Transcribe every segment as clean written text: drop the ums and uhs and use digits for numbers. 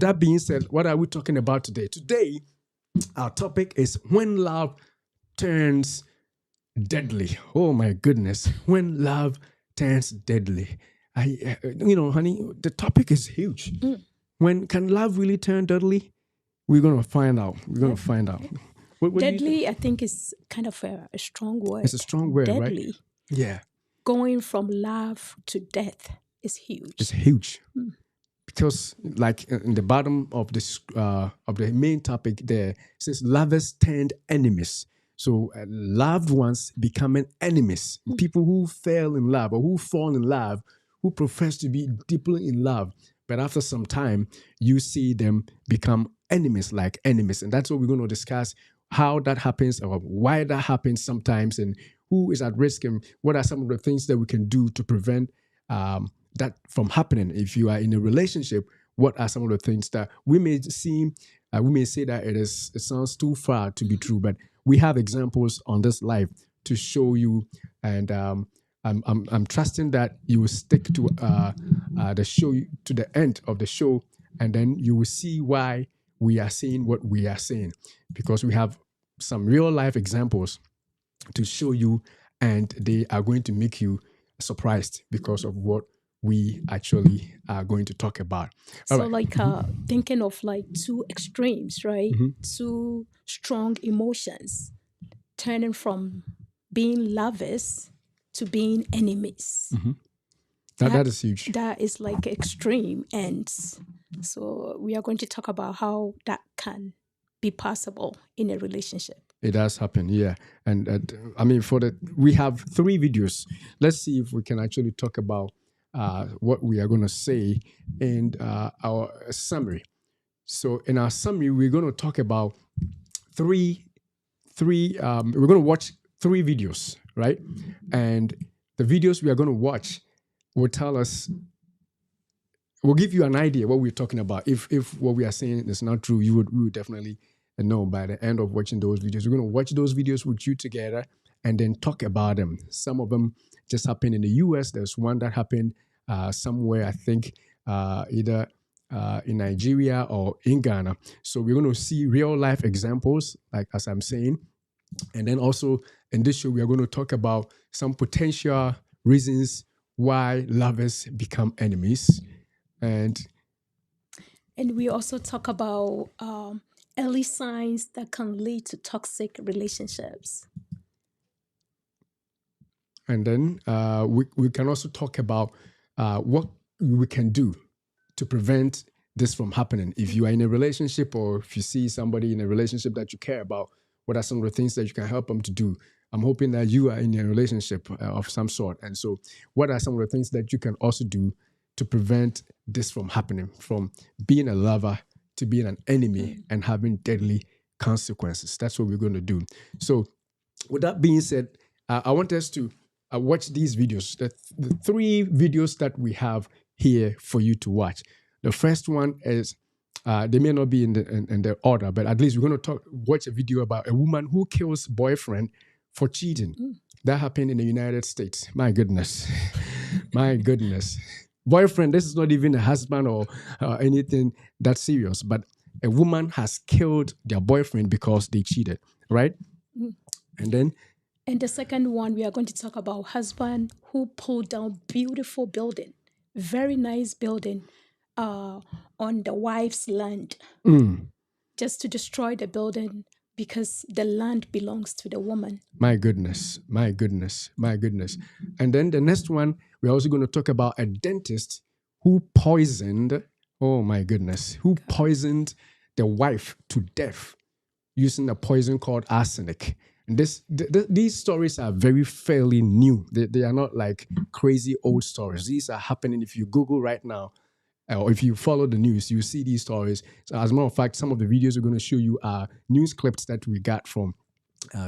that being said, what are we talking about today? Today, our topic is when love turns deadly. Oh my goodness, when love turns deadly. Honey, the topic is huge. When can love really turn deadly? We're gonna find out. We're gonna find out. What do you think? Deadly, I think, is kind of a strong word. It's a strong word, right? Deadly. Yeah, Going from love to death is huge. it's huge. Because, like in the bottom of this of the main topic, there it says lovers turned enemies. So loved ones becoming enemies. People who fell in love or who fall in love, who profess to be deeply in love, but after some time, you see them become enemies, like enemies, and that's what we're going to discuss. How that happens, or why that happens sometimes, and who is at risk, and what are some of the things that we can do to prevent that from happening. If you are in a relationship, what are some of the things that we may see? We may say that it sounds too far to be true, but we have examples on this life to show you, and I'm trusting that you will stick to the show to the end of the show, and then you will see why we are saying what we are saying, because we have some real life examples to show you, and they are going to make you surprised because of what we actually are going to talk about. All So, right. like thinking of like two extremes, right? Two strong emotions, turning from being lovers to being enemies. That is huge. That is like extreme ends. So we are going to talk about how that can be possible in a relationship. It does happen, yeah. And I mean, we have 3 videos. Let's see if we can actually talk about what we are going to say in our summary. So in our summary, we're going to talk about three. We're going to watch 3 videos, right? And the videos we are going to watch will tell us. We'll give you an idea what we're talking about. If what we are saying is not true, we would definitely know by the end of watching those videos. We're going to watch those videos with you together and then talk about them. Some of them just happened in the US. There's one that happened somewhere, I think, either in Nigeria or in Ghana. So we're going to see real life examples, like as I'm saying. And then also in this show, we are going to talk about some potential reasons why lovers become enemies. And we also talk about early signs that can lead to toxic relationships. And then we can also talk about what we can do to prevent this from happening. If you are in a relationship, or if you see somebody in a relationship that you care about, what are some of the things that you can help them to do? I'm hoping that you are in a relationship of some sort. And so what are some of the things that you can also do to prevent this from happening, from being a lover to being an enemy and having deadly consequences? That's what we're going to do. So with that being said, I want us to watch these videos, the 3 videos that we have here for you to watch. The first one is, they may not be in the order, but at least we're going to watch a video about a woman who kills boyfriend for cheating. That happened in the United States. My goodness. My goodness. Boyfriend, this is not even a husband or anything that serious, but a woman has killed their boyfriend because they cheated, right? And then And the second one, we are going to talk about husband who pulled down beautiful building, very nice building on the wife's land, just to destroy the building because the land belongs to the woman. My goodness, my goodness, my goodness. And then the next one, we're also going to talk about a dentist who poisoned, oh my goodness, who poisoned the wife to death using a poison called arsenic. And these stories are very fairly new. They are not like crazy old stories. These are happening. If you Google right now, or if you follow the news, you see these stories. So as a matter of fact, some of the videos we're going to show you are news clips that we got from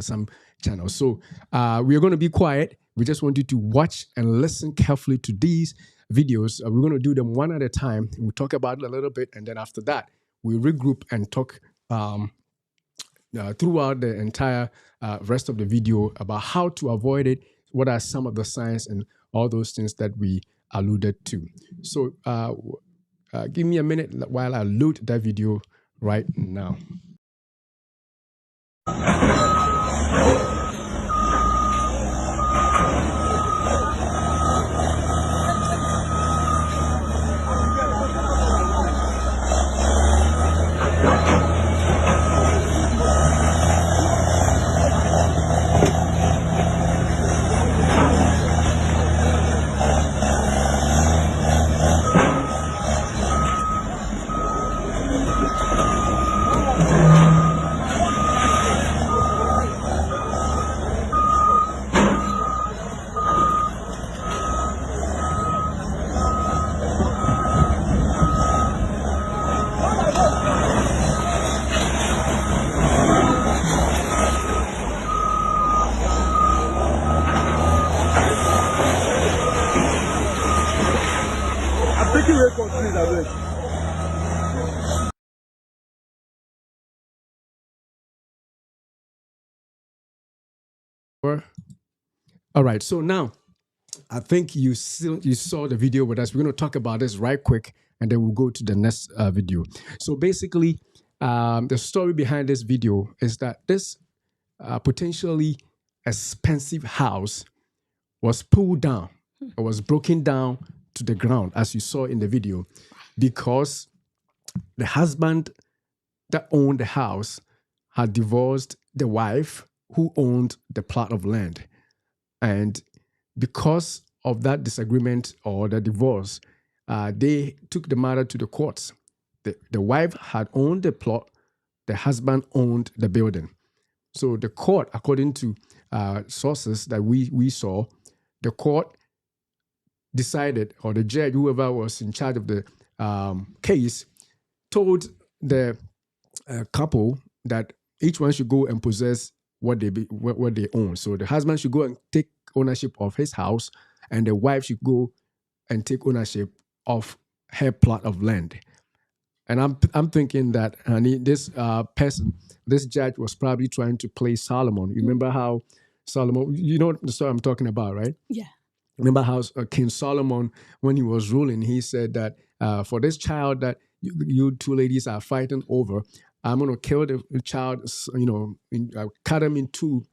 some channels. So we are going to be quiet. We just want you to watch and listen carefully to these videos. We're going to do them one at a time. We'll talk about it a little bit, and then after that, we'll regroup and talk throughout the entire rest of the video about how to avoid it, what are some of the signs, and all those things that we alluded to. So Give me a minute while I load that video right now. All right, so now I think you saw the video with us. We're going to talk about this right quick, and then we'll go to the next video. So basically, the story behind this video is that this potentially expensive house was pulled down. It was broken down to the ground, as you saw in the video, because the husband that owned the house had divorced the wife who owned the plot of land. And because of that disagreement or the divorce, they took the matter to the courts. The wife had owned the plot, the husband owned the building. So the court, according to sources that we saw, the court decided, or the judge, whoever was in charge of the case, told the couple that each one should go and possess what they own. So the husband should go and take ownership of his house, and the wife should go and take ownership of her plot of land. And I'm thinking that, honey, this person, this judge was probably trying to play Solomon. You remember how Solomon, you know the story I'm talking about, right? Yeah. Remember how King Solomon, when he was ruling, he said that for this child that you two ladies are fighting over, I'm going to kill the child, cut him in two,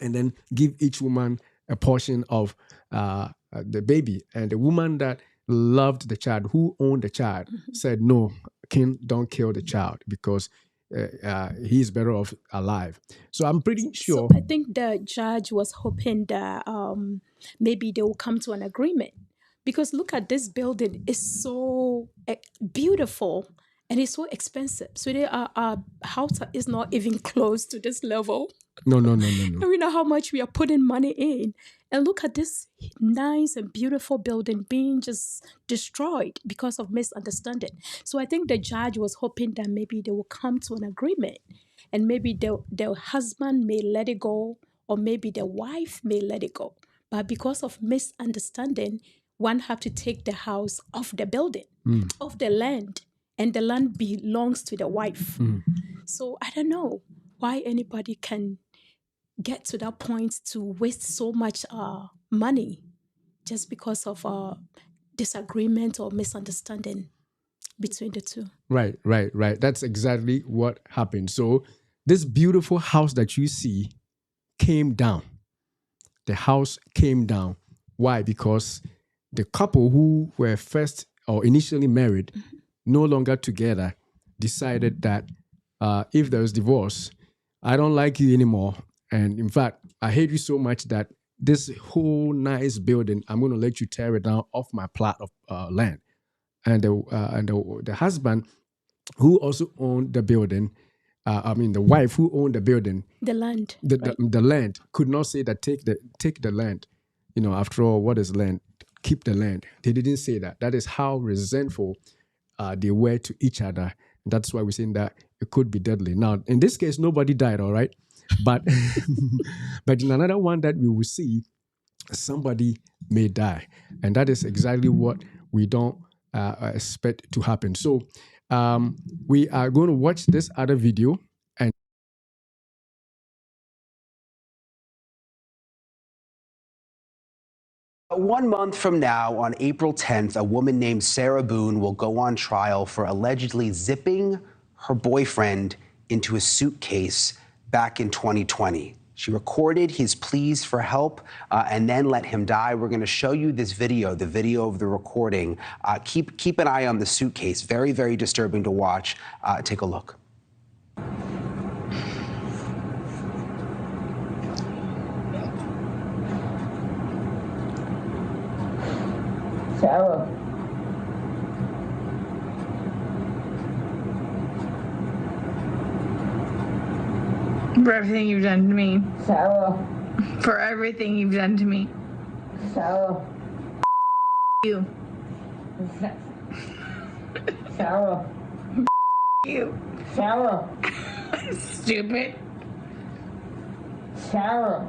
and then give each woman a portion of the baby. And the woman that loved the child, who owned the child, said, no, king, don't kill the child, because he's better off alive. So I'm pretty sure. So I think the judge was hoping that maybe they will come to an agreement, because look at this building. It's so beautiful and it's so expensive. So our house is not even close to this level. No. And we know how much we are putting money in. And look at this nice and beautiful building being just destroyed because of misunderstanding. So I think the judge was hoping that maybe they will come to an agreement, and maybe the husband may let it go, or maybe the wife may let it go. But because of misunderstanding, one have to take the house off the building, off the land, and the land belongs to the wife. So I don't know why anybody can get to that point to waste so much money just because of disagreement or misunderstanding between the two. Right. That's exactly what happened. So this beautiful house that you see came down. The house came down. Why? Because the couple who were first or initially married, no longer together, decided that if there was divorce, I don't like you anymore. And in fact, I hate you so much that this whole nice building, I'm going to let you tear it down off my plot of land. And the husband, who also owned the building, the wife who owned the building, the land, the land, could not say that take the land. After all, what is land? Keep the land. They didn't say that. That is how resentful they were to each other. That's why we're saying that it could be deadly. Now, in this case, nobody died, all right? But but in another one that we will see, somebody may die. And that is exactly what we don't expect to happen. So we are going to watch this other video. And 1 month from now, on April 10th, a woman named Sarah Boone will go on trial for allegedly zipping her boyfriend into a suitcase back in 2020. She recorded his pleas for help and then let him die. We're going to show you this video, the video of the recording. Keep an eye on the suitcase. Very, very disturbing to watch. Take a look. Sarah. For everything you've done to me. Sarah. For everything you've done to me. Sarah. You. Sarah. You. Sarah. Stupid. Sarah.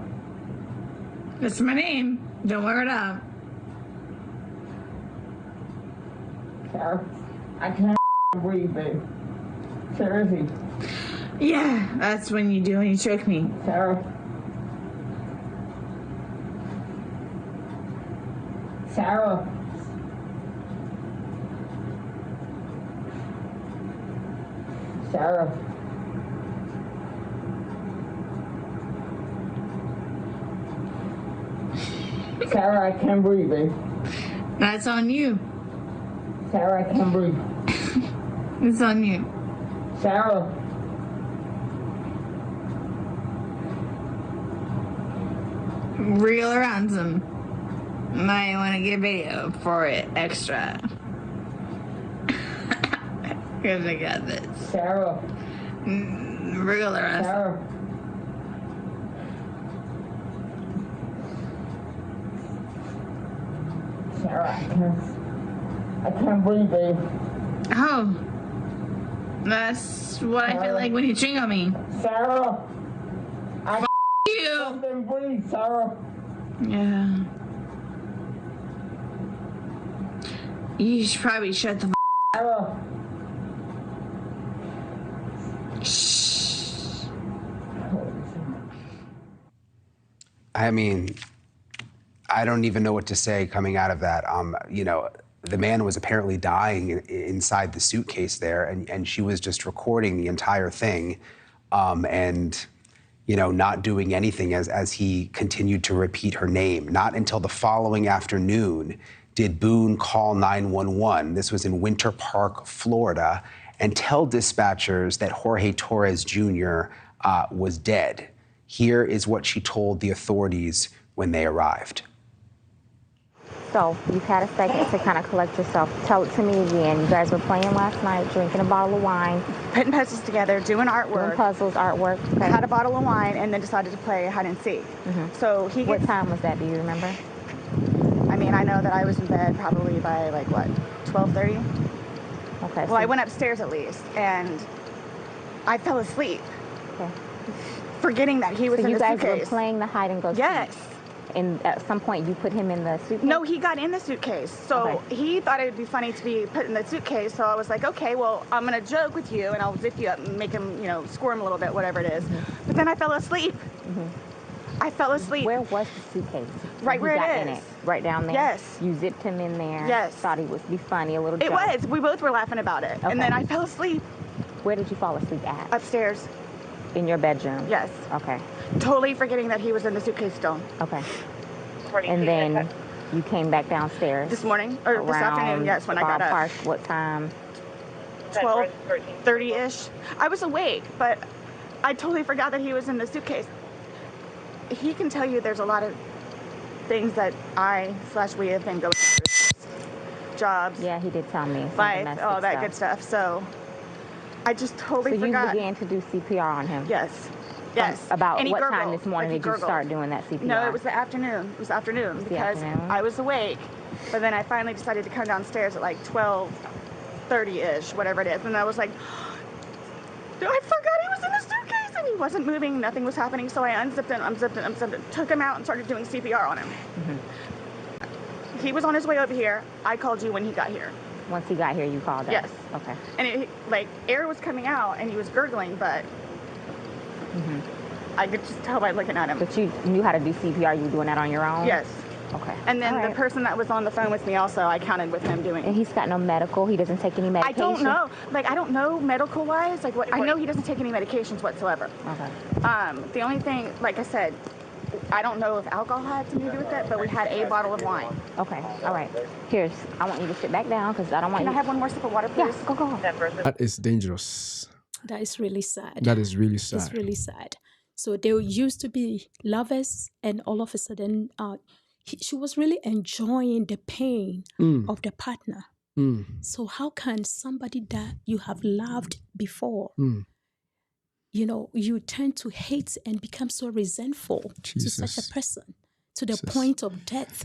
That's my name. Don't wear it up. Sarah. I can't breathe, babe. Seriously. Yeah, that's when you do when you choke me. Sarah. Sarah. Sarah. Sarah, I can't breathe, babe. That's on you. Sarah, I can't breathe. It's on you. Sarah. Real or ransom. Might want to get video for it extra. Because I got this. Sarah. Real or ransom. Sarah. Sarah, I can't breathe, babe. Oh. That's what I feel like when you ching on me. Sarah. You. Can't breathe, Sarah. Yeah. You should probably shut the Sarah. Shh. I mean, I don't even know what to say coming out of that. You know, the man was apparently dying inside the suitcase there, and she was just recording the entire thing, and you know, not doing anything as he continued to repeat her name. Not until the following afternoon did Boone call 911. This was in Winter Park, Florida, and tell dispatchers that Jorge Torres Jr. Was dead. Here is what she told the authorities when they arrived. So you've had a second to kind of collect yourself. Tell it to me again. You guys were playing last night, drinking a bottle of wine. Putting puzzles together, doing artwork. Doing puzzles, artwork. Okay. Had a bottle of wine and then decided to play hide and seek. So he What gets, time was that? Do you remember? I mean, I know that I was in bed probably by like what, 12:30? Okay. Well, I went upstairs at least and I fell asleep, Okay. forgetting that he was So in you the guys suitcase. were playing the hide and go seek. Yes. And at some point you put him in the suitcase? No, he got in the suitcase. So Okay. he thought it would be funny to be put in the suitcase. So I was like, okay, well, I'm going to joke with you and I'll zip you up and make him, you know, squirm a little bit, whatever it is. But then I fell asleep. I fell asleep. Where was the suitcase? Right When where he got it in is. it? Right down there? Yes. You zipped him in there? Yes. Thought he would be funny, a little It joke. was. We both were laughing about it. Okay. And then I fell asleep Where did you fall asleep at? upstairs. In your bedroom? Yes. Okay. Totally forgetting that he was in the suitcase still. Okay. And then you came back downstairs? This morning, or this afternoon, yes, when I got up. Ballpark, what time? 12:30-ish. I was awake, but I totally forgot that he was in the suitcase. He can tell you there's a lot of things that we have been going through. Jobs, Yeah, he did tell me. some life, domestic all that stuff. good stuff. So I just totally So you forgot. began to do CPR on him? Yes. Yes. About And he what time gurgled, this morning like he did you gurgled. start doing that CPR? No, it was the afternoon. It was afternoon The because afternoon? I was awake, but then I finally decided to come downstairs at like 12:30-ish, whatever it is, and I was like, I forgot he was in the suitcase, and he wasn't moving, nothing was happening, so I unzipped it, took him out and started doing CPR on him. He was on his way over here. I called you when he got here. Once he got here, you called us? Yes. Okay. And it, like, air was coming out, and he was gurgling, but I could just tell by looking at him. But you knew how to do CPR. You were doing that on your own? Yes. Okay. And then All the right. person that was on the phone with me also, I counted with him doing. And he's got no medical. He doesn't take any I medication. don't know. Like, I don't know medical wise. Like, what I know he doesn't take any medications whatsoever. Okay. The only thing, like I said, I don't know if alcohol had something to do with it, but we had a bottle of wine. Okay. All right. I want you to sit back down because I don't want Can you. I have one more sip of water, please? Yeah, go. That is dangerous. That is really sad. That is really It's sad. really sad. So they used to be lovers, and all of a sudden, she was really enjoying the pain of the partner. So how can somebody that you have loved before, you tend to hate and become so resentful to such a person to the point of death?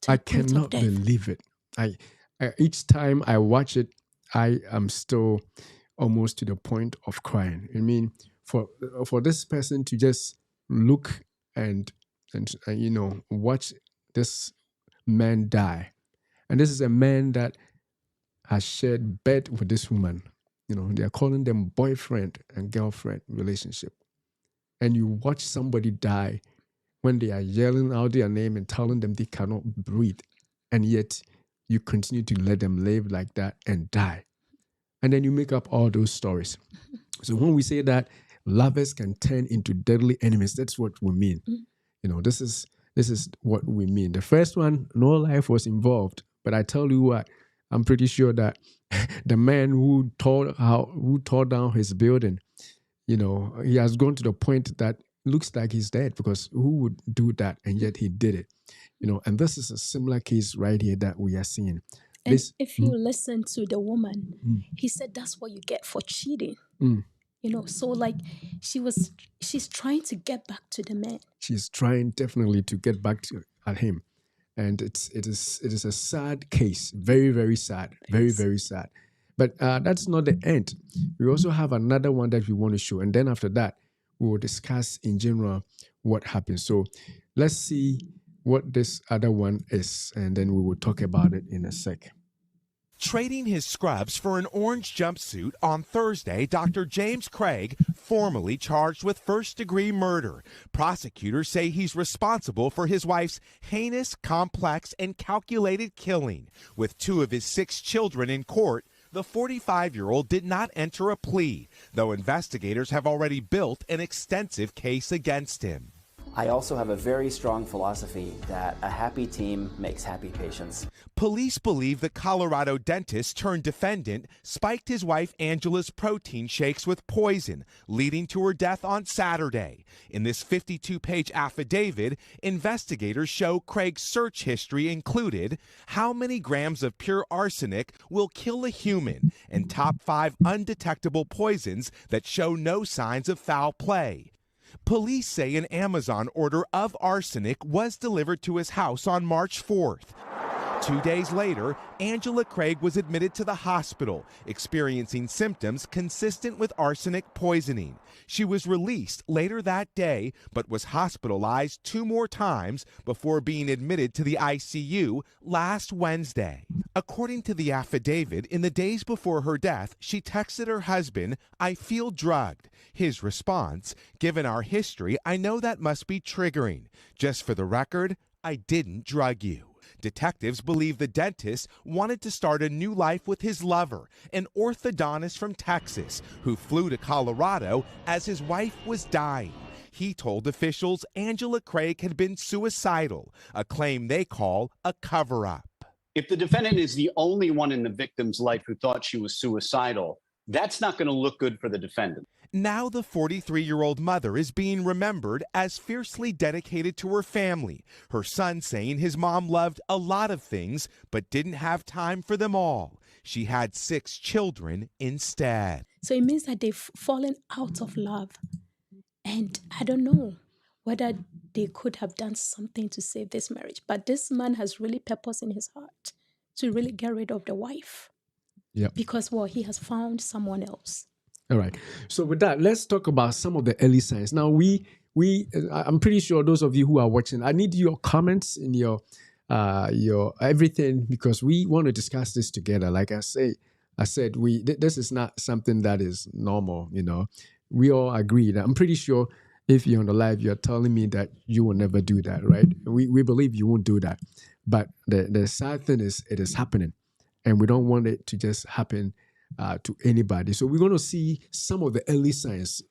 I cannot believe it. I each time I watch it, I am still almost to the point of crying. I mean, for this person to just look and watch this man die, and this is a man that has shared bed with this woman. They are calling them boyfriend and girlfriend relationship, and you watch somebody die when they are yelling out their name and telling them they cannot breathe, and yet you continue to let them live like that and die. And then you make up all those stories. So when we say that lovers can turn into deadly enemies, that's what we mean. This is what we mean. The first one, no life was involved. But I tell you what, I'm pretty sure that the man who tore down his building, he has gone to the point that looks like he's dead, because who would do that? And yet he did it. And this is a similar case right here that we are seeing. And if you listen to the woman, he said that's what you get for cheating. So like she's trying to get back to the man. She's trying definitely to get back at him. And it is a sad case. Very, very sad. Very, very sad. But that's not the end. We also have another one that we want to show. And then after that, we will discuss in general what happens. So let's see what this other one is, and then we will talk about it in a sec. Trading his scrubs for an orange jumpsuit on Thursday, Dr. James Craig, formally charged with first-degree murder. Prosecutors say he's responsible for his wife's heinous, complex, and calculated killing. With 2 of his 6 children in court, the 45-year-old did not enter a plea, though investigators have already built an extensive case against him. I also have a very strong philosophy that a happy team makes happy patients. Police believe the Colorado dentist turned defendant spiked his wife Angela's protein shakes with poison, leading to her death on Saturday. In this 52-page affidavit, investigators show Craig's search history included how many grams of pure arsenic will kill a human and top 5 undetectable poisons that show no signs of foul play. Police say an Amazon order of arsenic was delivered to his house on March 4th. 2 days later, Angela Craig was admitted to the hospital, experiencing symptoms consistent with arsenic poisoning. She was released later that day, but was hospitalized 2 more times before being admitted to the ICU last Wednesday. According to the affidavit, in the days before her death, she texted her husband, "I feel drugged." His response, "Given our history, I know that must be triggering. Just for the record, I didn't drug you." Detectives believe the dentist wanted to start a new life with his lover, an orthodontist from Texas, who flew to Colorado as his wife was dying. He told officials Angela Craig had been suicidal, a claim they call a cover-up. If the defendant is the only one in the victim's life who thought she was suicidal, that's not going to look good for the defendant. Now the 43-year-old mother is being remembered as fiercely dedicated to her family, her son saying his mom loved a lot of things but didn't have time for them all. She had 6 children instead. So it means that they've fallen out of love. And I don't know whether they could have done something to save this marriage. But this man has really purpose in his heart to really get rid of the wife. Yep. Because, he has found someone else. All right. So with that, let's talk about some of the early signs. Now, I'm pretty sure those of you who are watching, I need your comments in your everything, because we want to discuss this together. Like I said, this is not something that is normal. We all agree that I'm pretty sure if you're on the live, you're telling me that you will never do that, right? We believe you won't do that. But the sad thing is it is happening. And we don't want it to just happen to anybody. So we're going to see some of the early signs.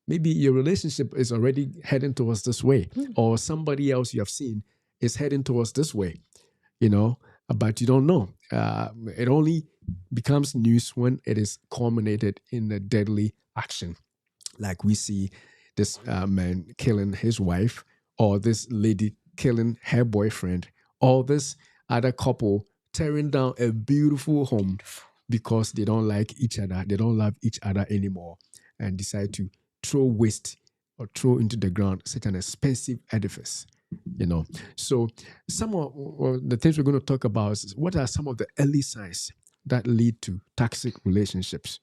Maybe your relationship is already heading towards this way, or somebody else you have seen is heading towards this way, but you don't know. It only becomes news when it is culminated in a deadly action. Like we see this man killing his wife, or this lady killing her boyfriend, or this other couple tearing down a beautiful home because they don't like each other, they don't love each other anymore, and decide to throw waste or throw into the ground such an expensive edifice. So some of the things we're going to talk about is what are some of the early signs that lead to toxic relationships.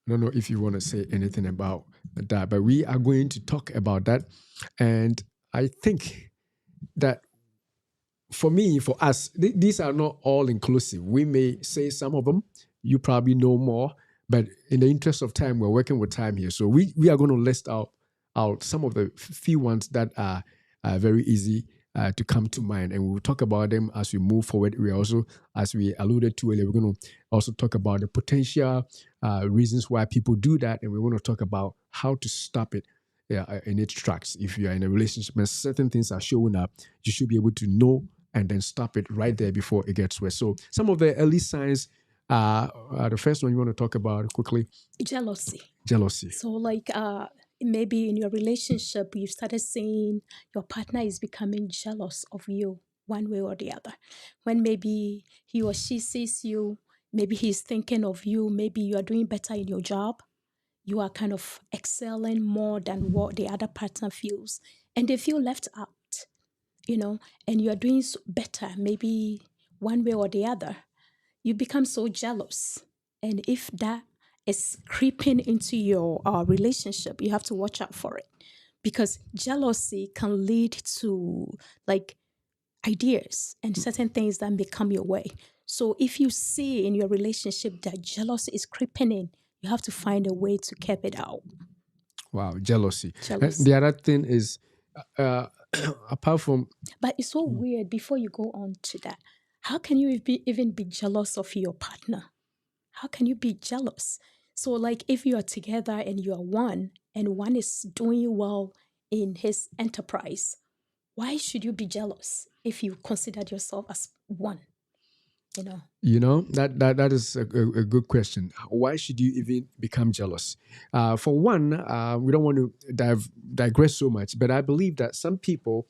I don't know if you want to say anything about that, but we are going to talk about that. And I think that for me, for us, these are not all inclusive. We may say some of them, you probably know more, but in the interest of time, we're working with time here. So we are going to list out some of the few ones that are very easy to come to mind. And we'll talk about them as we move forward. We also, as we alluded to earlier, we're going to also talk about the potential reasons why people do that. And we want to talk about how to stop it in its tracks. If you are in a relationship and certain things are showing up, you should be able to know and then stop it right there before it gets worse. So some of the early signs, the first one you want to talk about quickly? Jealousy. Jealousy. So like maybe in your relationship, you started seeing your partner is becoming jealous of you one way or the other. When maybe he or she sees you, maybe he's thinking of you, maybe you are doing better in your job, you are kind of excelling more than what the other partner feels, and they feel left out, and you are doing better, maybe one way or the other. You become so jealous. And if that is creeping into your relationship, you have to watch out for it, because jealousy can lead to like ideas and certain things that may come your way. So if you see in your relationship that jealousy is creeping in, you have to find a way to keep it out. Wow, jealousy. The other thing is, apart from... But it's so weird, before you go on to that, how can you even be jealous of your partner? How can you be jealous? So like if you are together and you are one, and one is doing well in his enterprise, why should you be jealous if you considered yourself as one? That is a good question. Why should you even become jealous? For one, we don't want to digress so much, but I believe that some people,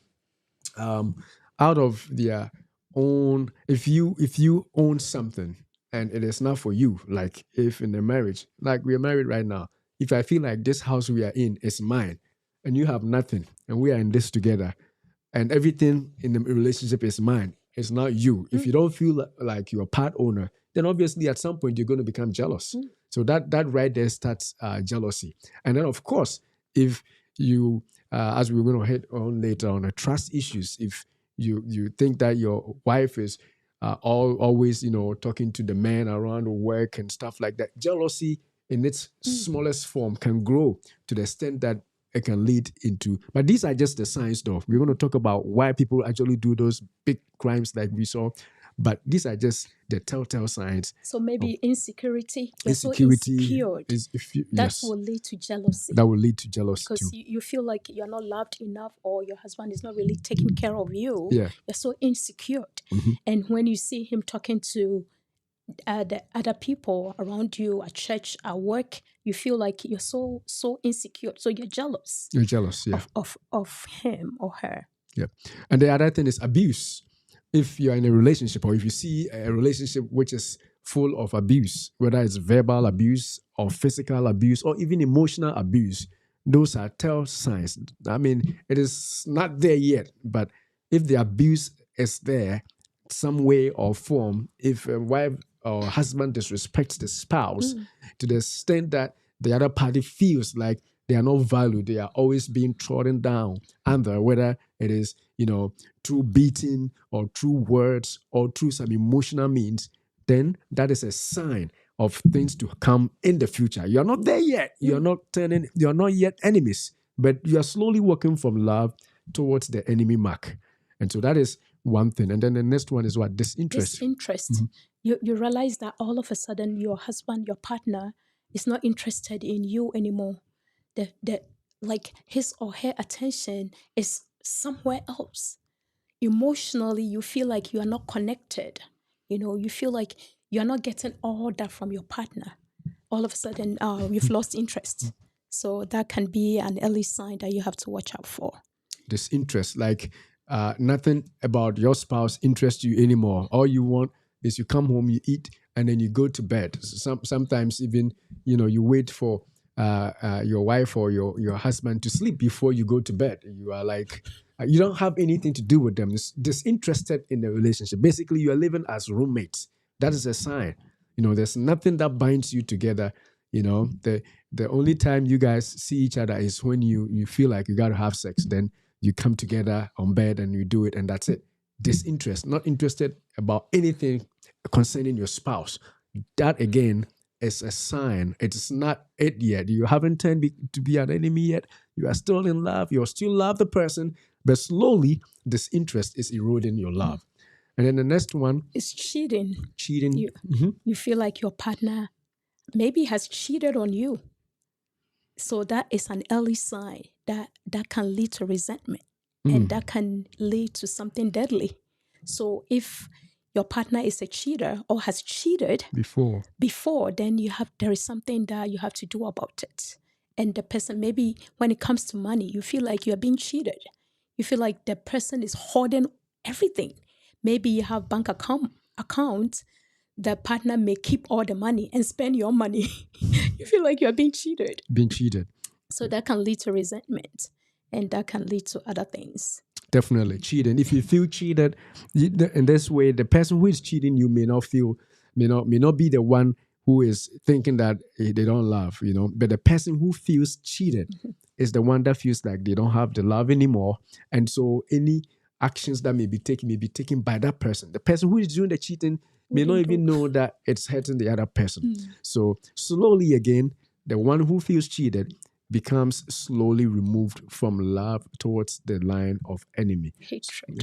out of their own, if you own something and it is not for you, like if in a marriage, like we are married right now, if I feel like this house we are in is mine and you have nothing and we are in this together and everything in the relationship is mine, it's not you. If you don't feel like you're a part owner, then obviously at some point you're going to become jealous. So that right there starts jealousy. And then of course, if you, as we're going to hit on later on, trust issues, if you think that your wife is always, talking to the man around work and stuff like that, jealousy in its smallest form can grow to the extent that it can lead into, but these are just the signs though. We're going to talk about why people actually do those big crimes like we saw, but these are just the telltale signs. So maybe insecurity. You're so insecure. That will lead to jealousy. That will lead to jealousy because too. You feel like you're not loved enough, or your husband is not really taking care of you. Yeah. You're so insecure. And when you see him talking to the other people around you at church, at work, you feel like you're so insecure. So you're jealous. You're jealous, yeah. Of him or her. Yeah. And the other thing is abuse. If you're in a relationship, or if you see a relationship which is full of abuse, whether it's verbal abuse or physical abuse or even emotional abuse, those are tell signs. I mean, it is not there yet, but if the abuse is there, some way or form, if a wife or husband disrespects the spouse to the extent that the other party feels like they are not valued, they are always being trodden down under, whether it is, through beating or through words or through some emotional means, then that is a sign of things to come in the future. You're not there yet. You're not yet enemies, but you are slowly working from love towards the enemy mark. And so that is one thing. And then the next one is what? Disinterest. Disinterest. You realize that all of a sudden your husband, your partner, is not interested in you anymore. The like his or her attention is somewhere else. Emotionally, you feel like you are not connected. You feel like you are not getting all that from your partner. All of a sudden, you've lost interest. So that can be an early sign that you have to watch out for. Disinterest, like nothing about your spouse interests you anymore. All you want is you come home, you eat, and then you go to bed. Sometimes even, you wait for your wife or your husband to sleep before you go to bed. You are like, you don't have anything to do with them. It's disinterested in the relationship. Basically, you are living as roommates. That is a sign. There's nothing that binds you together. The only time you guys see each other is when you feel like you got to have sex. Then you come together on bed and you do it, and that's it. Disinterest, not interested about anything concerning your spouse. That again is a sign. It's not it yet. You haven't turned to be an enemy yet. You are still in love. You still love the person, but slowly this interest is eroding your love. And then the next one is cheating. Cheating. You feel like your partner maybe has cheated on you. So that is an early sign that can lead to resentment and that can lead to something deadly. So if your partner is a cheater or has cheated before, then there is something that you have to do about it. And the person, maybe when it comes to money, you feel like you're being cheated. You feel like the person is hoarding everything. Maybe you have bank account. The partner may keep all the money and spend your money. You feel like you're being cheated. So that can lead to resentment, and that can lead to other things. Definitely cheating. If you feel cheated in this way, the person who is cheating you may not be the one who is thinking that they don't love, but the person who feels cheated is the one that feels like they don't have the love anymore. And so any actions that may be taken by that person. The person who is doing the cheating may not even know that it's hurting the other person. So slowly again, the one who feels cheated becomes slowly removed from love towards the line of enemy.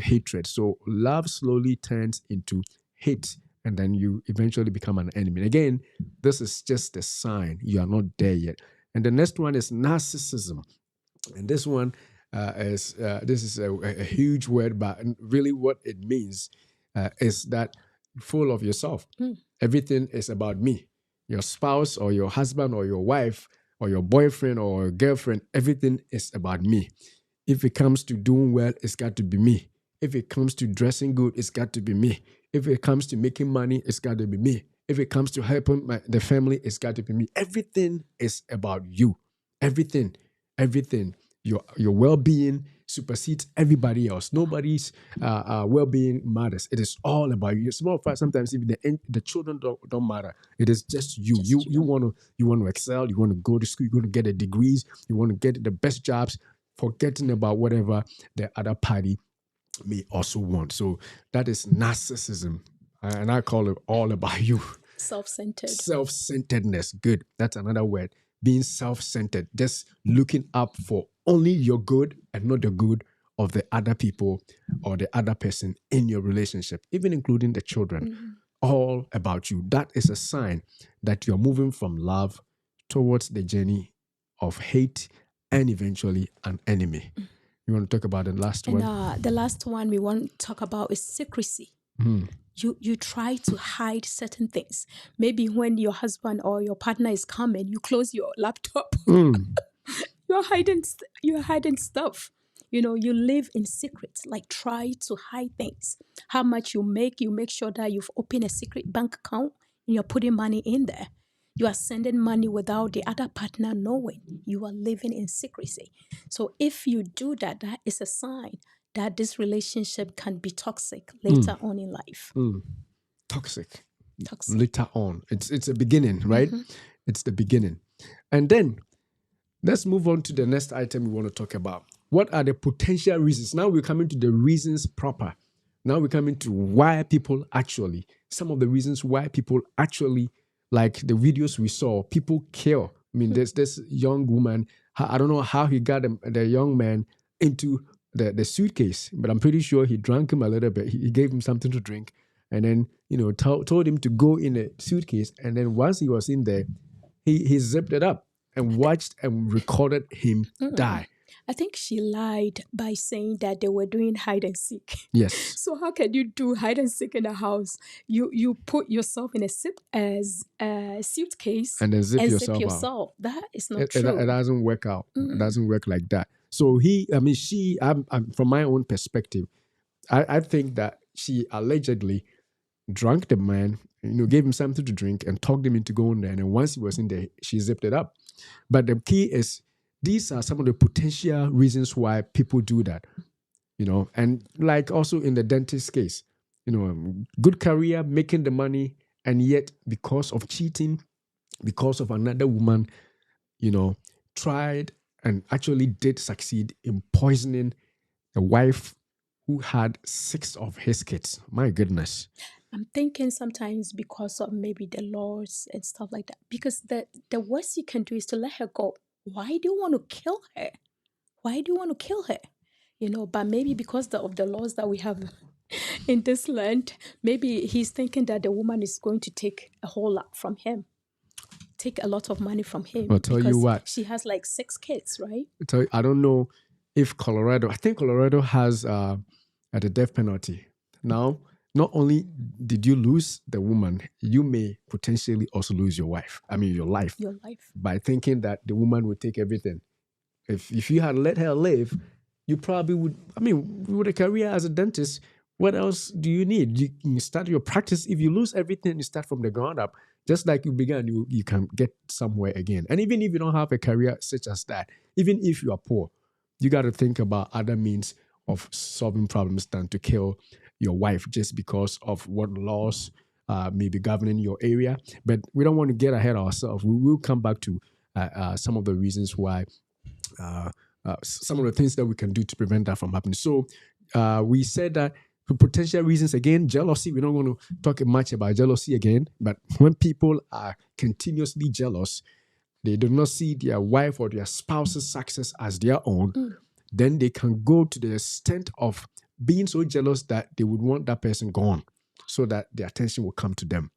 Hatred. So love slowly turns into hate, and then you eventually become an enemy. Again, this is just a sign you are not there yet. And the next one is narcissism. And this one is a huge word, but really what it means is that full of yourself. Everything is about me. Your spouse or your husband or your wife or your boyfriend or your girlfriend, everything is about me. If it comes to doing well, it's got to be me. If it comes to dressing good, it's got to be me. If it comes to making money, it's got to be me. If it comes to helping the family, it's got to be me. Everything is about you. Everything. Your well-being supersedes everybody else. Nobody's well-being matters. It is all about you. Small fact, sometimes even the children don't matter. It is just you. You want to excel. You want to go to school. You want to get the degrees. You want to get the best jobs, forgetting about whatever the other party may also want. So that is narcissism, and I call it all about you. Self-centeredness. Good. That's another word. Being self-centered, just looking up for only your good and not the good of the other people or the other person in your relationship, even including the children. All about you. That is a sign that you're moving from love towards the journey of hate and eventually an enemy. You want to talk about the last one? The last one we want to talk about is secrecy. You try to hide certain things. Maybe when your husband or your partner is coming, you close your laptop. You're hiding stuff. You live in secret, like try to hide things. How much you make sure that you've opened a secret bank account and you're putting money in there. You are sending money without the other partner knowing. You are living in secrecy. So if you do that, that is a sign that this relationship can be toxic later on in life. Toxic. Later on. It's a beginning, right? It's the beginning. And then let's move on to the next item we want to talk about. What are the potential reasons? Now we're coming to the reasons proper. Now we're coming to why people some of the reasons why people actually like the videos we saw, people kill. I mean, there's this young woman. I don't know how he got the young man into the suitcase, but I'm pretty sure he drank him a little bit. He gave him something to drink, and then told him to go in the suitcase. And then once he was in there, he zipped it up and watched and recorded him die. I think she lied by saying that they were doing hide and seek. Yes. So how can you do hide and seek in a house? You put yourself in a suitcase and then zip and yourself zip out. yourself. That is not It true. doesn't work out. It doesn't work like that. So I'm from my own perspective, I think that she allegedly drank the man, gave him something to drink and talked him into going there. And then once he was in there, she zipped it up. But the key is, these are some of the potential reasons why people do that, and like also in the dentist case, good career, making the money, and yet because of cheating, because of another woman, tried and actually did succeed in poisoning a wife who had 6 of his kids. My goodness. I'm thinking sometimes because of maybe the laws and stuff like that. Because the worst you can do is to let her go. Why do you want to kill her? Why do you want to kill her? But maybe because of the laws that we have in this land, maybe he's thinking that the woman is going to take a whole lot from him. Take a lot of money from him. I'll tell you what. She has like 6 kids, right? I don't know if I think Colorado has the death penalty. Now, not only did you lose the woman, you may potentially also lose your life. Your life. By thinking that the woman would take everything. If you had let her live, you probably would. With a career as a dentist, what else do you need? You start your practice. If you lose everything, you start from the ground up. Just like you began, you can get somewhere again. And even if you don't have a career such as that, even if you are poor, you got to think about other means of solving problems than to kill your wife just because of what laws may be governing your area. But we don't want to get ahead of ourselves. We will come back to some of the reasons why, some of the things that we can do to prevent that from happening. So we said that potential reasons, again, jealousy. We don't want to talk much about jealousy again, but when people are continuously jealous, they do not see their wife or their spouse's success as their own, then they can go to the extent of being so jealous that they would want that person gone so that the attention will come to them.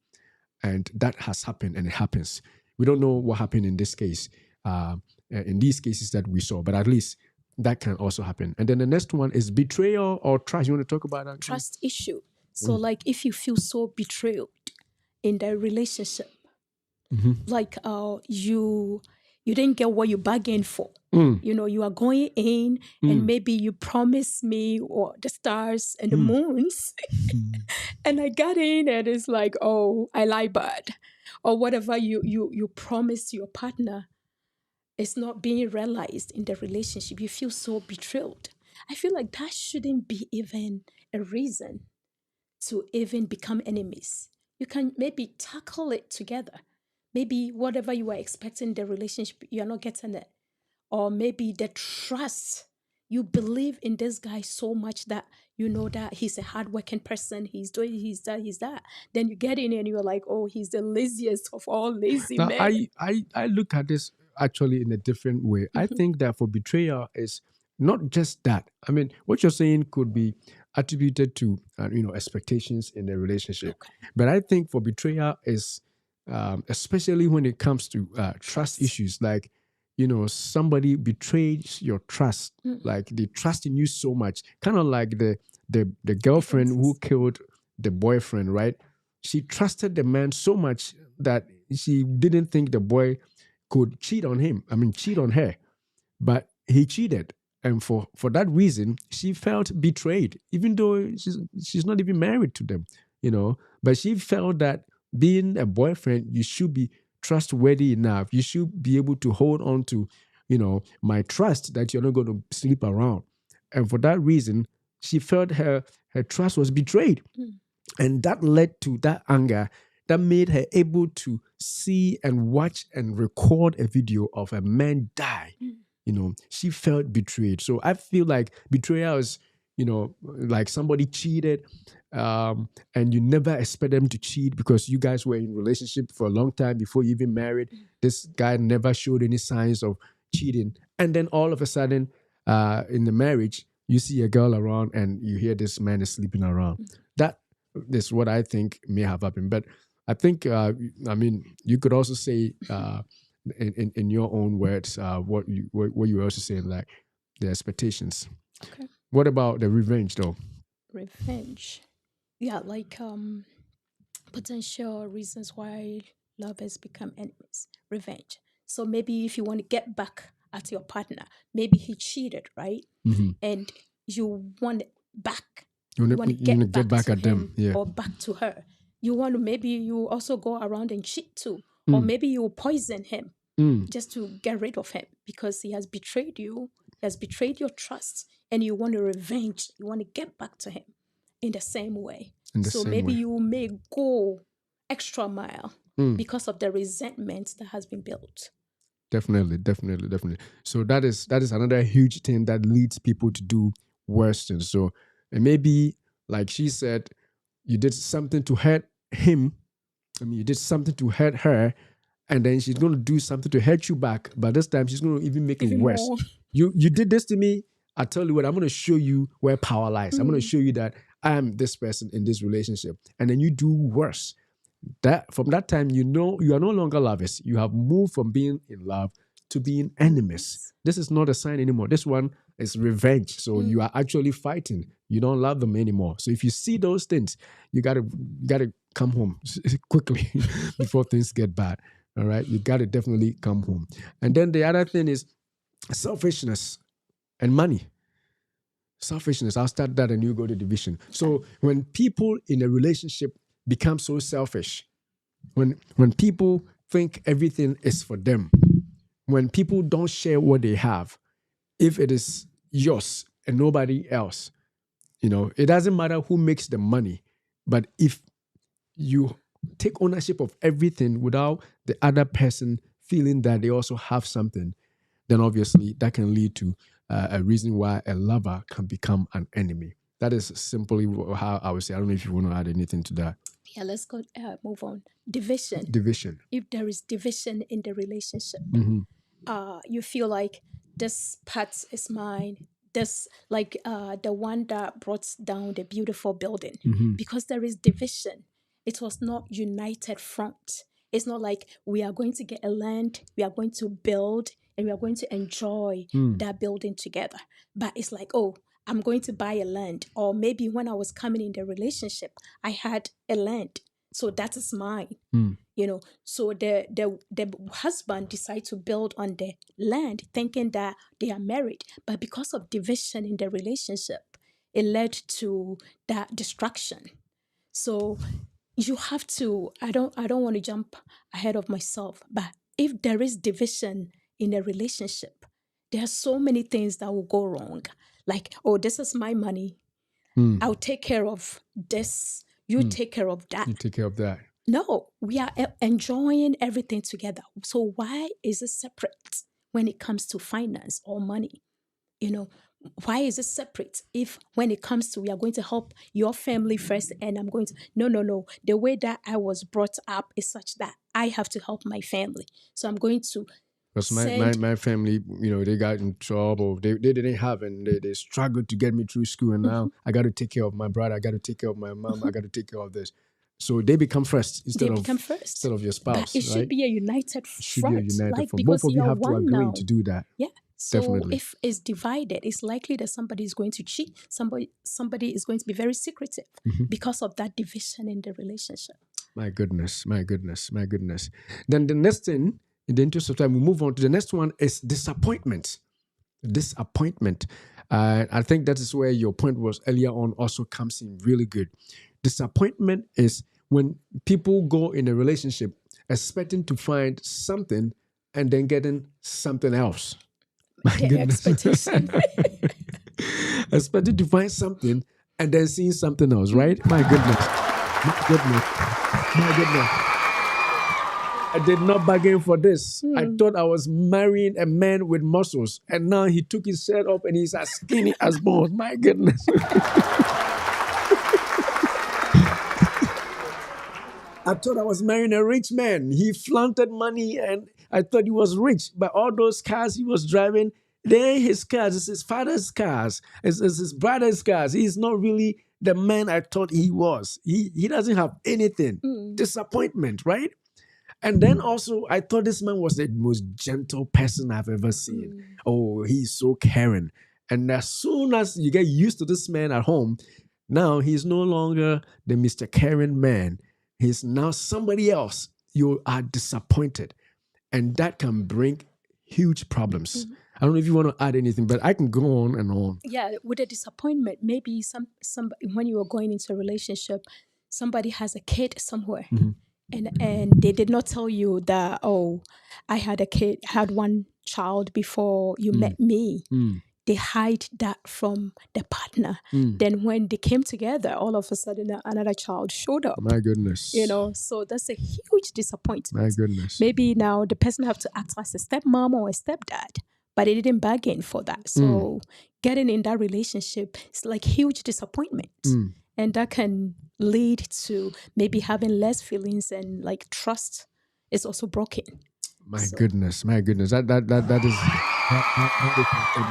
And that has happened, and it happens. We don't know what happened in this case, in these cases that we saw, but at least that can also happen. And then the next one is betrayal or trust. You want to talk about that? Trust issue. So like if you feel so betrayed in the relationship, like you didn't get what you bargained for. You are going in and maybe you promised me or the stars and the moons and I got in and it's like, oh, I lie bad. Or whatever you promised your partner is not being realized in the relationship. You feel so betrayed. I feel like that shouldn't be even a reason to even become enemies. You can maybe tackle it together. Maybe whatever you were expecting in the relationship, you're not getting it. Or maybe the trust. You believe in this guy so much that you know that he's a hardworking person. He's doing, he's that. Then you get in and you're like, oh, he's the laziest of all lazy now, men. I look at this actually in a different way. I think that for betrayal is not just that. I mean, what you're saying could be attributed to expectations in a relationship, but I think for betrayal is especially when it comes to trust issues, like somebody betrays your trust, like they trust in you so much, kind of like the girlfriend who killed the boyfriend, right? She trusted the man so much that she didn't think the boy could cheat on her, but he cheated. And for that reason, she felt betrayed, even though she's not even married to them, but she felt that being a boyfriend, you should be trustworthy enough. You should be able to hold on to, my trust that you're not going to sleep around. And for that reason, she felt her trust was betrayed. And that led to that anger that made her able to see and watch and record a video of a man die. She felt betrayed. So I feel like betrayal is, like somebody cheated, and you never expect them to cheat because you guys were in a relationship for a long time before you even married. This guy never showed any signs of cheating. And then all of a sudden, in the marriage, you see a girl around and you hear this man is sleeping around. That is what I think may have happened. But I think, you could also say, in your own words, what you were also saying, like the expectations. Okay. What about the revenge, though? Revenge. Yeah, like potential reasons why lovers become enemies. Revenge. So maybe if you want to get back at your partner, maybe he cheated, right? Mm-hmm. And you want it back. You want to get back to at them, yeah. or back to her. You want to, maybe you also go around and cheat too. Mm. Or maybe you poison him just to get rid of him because he has betrayed you, he has betrayed your trust, and you want to revenge. You want to get back to him in the same way. So maybe you may go extra mile because of the resentment that has been built. Definitely. So that is another huge thing that leads people to do worse things. So it may be, like she said, you did something to hurt him. You did something to hurt her, and then she's going to do something to hurt you back. But this time she's going to even make it worse. More. You did this to me. I tell you what, I'm going to show you where power lies. I'm going to show you that I am this person in this relationship. And then you do worse. That from that time, you are no longer lovers. You have moved from being in love to being enemies. This is not a sign anymore. This one is revenge. So you are actually fighting. You don't love them anymore. So if you see those things, you gotta come home quickly before things get bad. All right, you gotta definitely come home. And then the other thing is selfishness and money. Selfishness. I'll start that and you go to division. So when people in a relationship become so selfish, when people think everything is for them, when people don't share what they have, if it is yours and nobody else, it doesn't matter who makes the money, but if you take ownership of everything without the other person feeling that they also have something, then obviously that can lead to a reason why a lover can become an enemy. That is simply how I would say. I don't know if you want to add anything to that. Yeah, let's go move on. Division. If there is division in the relationship, you feel like this part is mine. This, like the one that brought down the beautiful building, because there is division. It was not united front. It's not like we are going to get a land, we are going to build, and we are going to enjoy that building together. But it's like, oh, I'm going to buy a land. Or maybe when I was coming in the relationship, I had a land. So that is mine. So the husband decided to build on the land thinking that they are married. But because of division in the relationship, it led to that destruction. So you have to, I don't want to jump ahead of myself, but if there is division in a relationship, there are so many things that will go wrong. Like, oh, this is my money. I'll take care of this. You take care of that. You take care of that. No, we are enjoying everything together. So why is it separate when it comes to finance or money? Why is it separate if when it comes to we are going to help your family first and I'm going to... No. The way that I was brought up is such that I have to help my family. So I'm going to... Because my family, they got in trouble. They didn't have, and they struggled to get me through school. And now I got to take care of my brother. I got to take care of my mom. I got to take care of this. So they become first instead of your spouse. But it should be a united front. It should be a united front. Both of you have to agree to do that. Yeah. So definitely. If it's divided, it's likely that somebody is going to cheat. Somebody is going to be very secretive because of that division in the relationship. My goodness. Then the next thing, in the interest of time, we move on to the next one is disappointment. I think that is where your point was earlier on also comes in really good. Disappointment is when people go in a relationship expecting to find something and then getting something else. My goodness. Expectation. Expecting to find something and then seeing something else, right? My goodness. I did not bargain for this. I thought I was marrying a man with muscles, and now he took his shirt off and he's as skinny as bones. My goodness. I thought I was marrying a rich man. He flaunted money and I thought he was rich. But all those cars he was driving, they ain't his cars. It's his father's cars. It's his brother's cars. He's not really the man I thought he was. He doesn't have anything. Disappointment, right? And then also, I thought this man was the most gentle person I've ever seen. Oh, he's so caring. And as soon as you get used to this man at home, now he's no longer the Mr. Caring man. He's now somebody else. You are disappointed. And that can bring huge problems. I don't know if you want to add anything, but I can go on and on. Yeah, with a disappointment, maybe some when you are going into a relationship, somebody has a kid somewhere. And they did not tell you that, oh, I had one child before you met me. They hide that from the partner. Then when they came together, all of a sudden another child showed up. My goodness. You know, so that's a huge disappointment. My goodness. Maybe now the person have to act as a stepmom or a stepdad, but they didn't bargain for that. So getting in that relationship is like huge disappointment. And that can lead to maybe having less feelings, and like trust is also broken. My goodness. That is a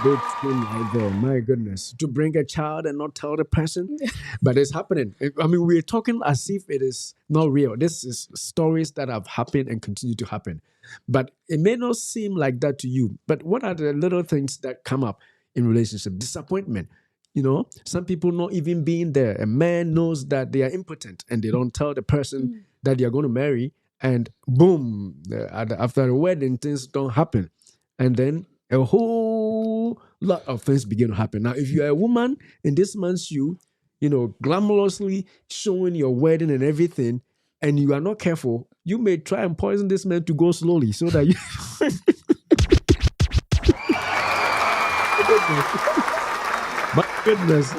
big thing right there. My goodness. To bring a child and not tell the person. But it's happening. I mean, we're talking as if it is not real. This is stories that have happened and continue to happen. But it may not seem like that to you. But what are the little things that come up in relationship? Disappointment. You know, some people not even being there. A man knows that they are impotent and they don't tell the person that they are going to marry. And boom, after the wedding, things don't happen. And then a whole lot of things begin to happen. Now, if you're a woman in this man's shoe, you know, glamorously showing your wedding and everything, and you are not careful, you may try and poison this man to go slowly so that you... My goodness.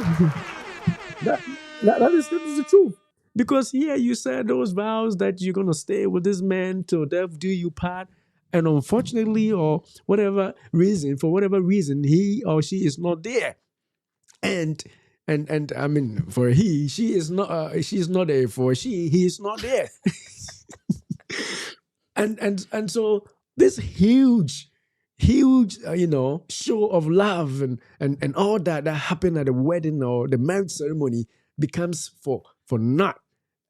that is the truth. Because here you said those vows that you're going to stay with this man till death do you part. And unfortunately, or for whatever reason, he or she is not there. And I mean, for she is not, she's not there. For he is not there. and so this huge, show of love and all that happened at the wedding or the marriage ceremony becomes for naught.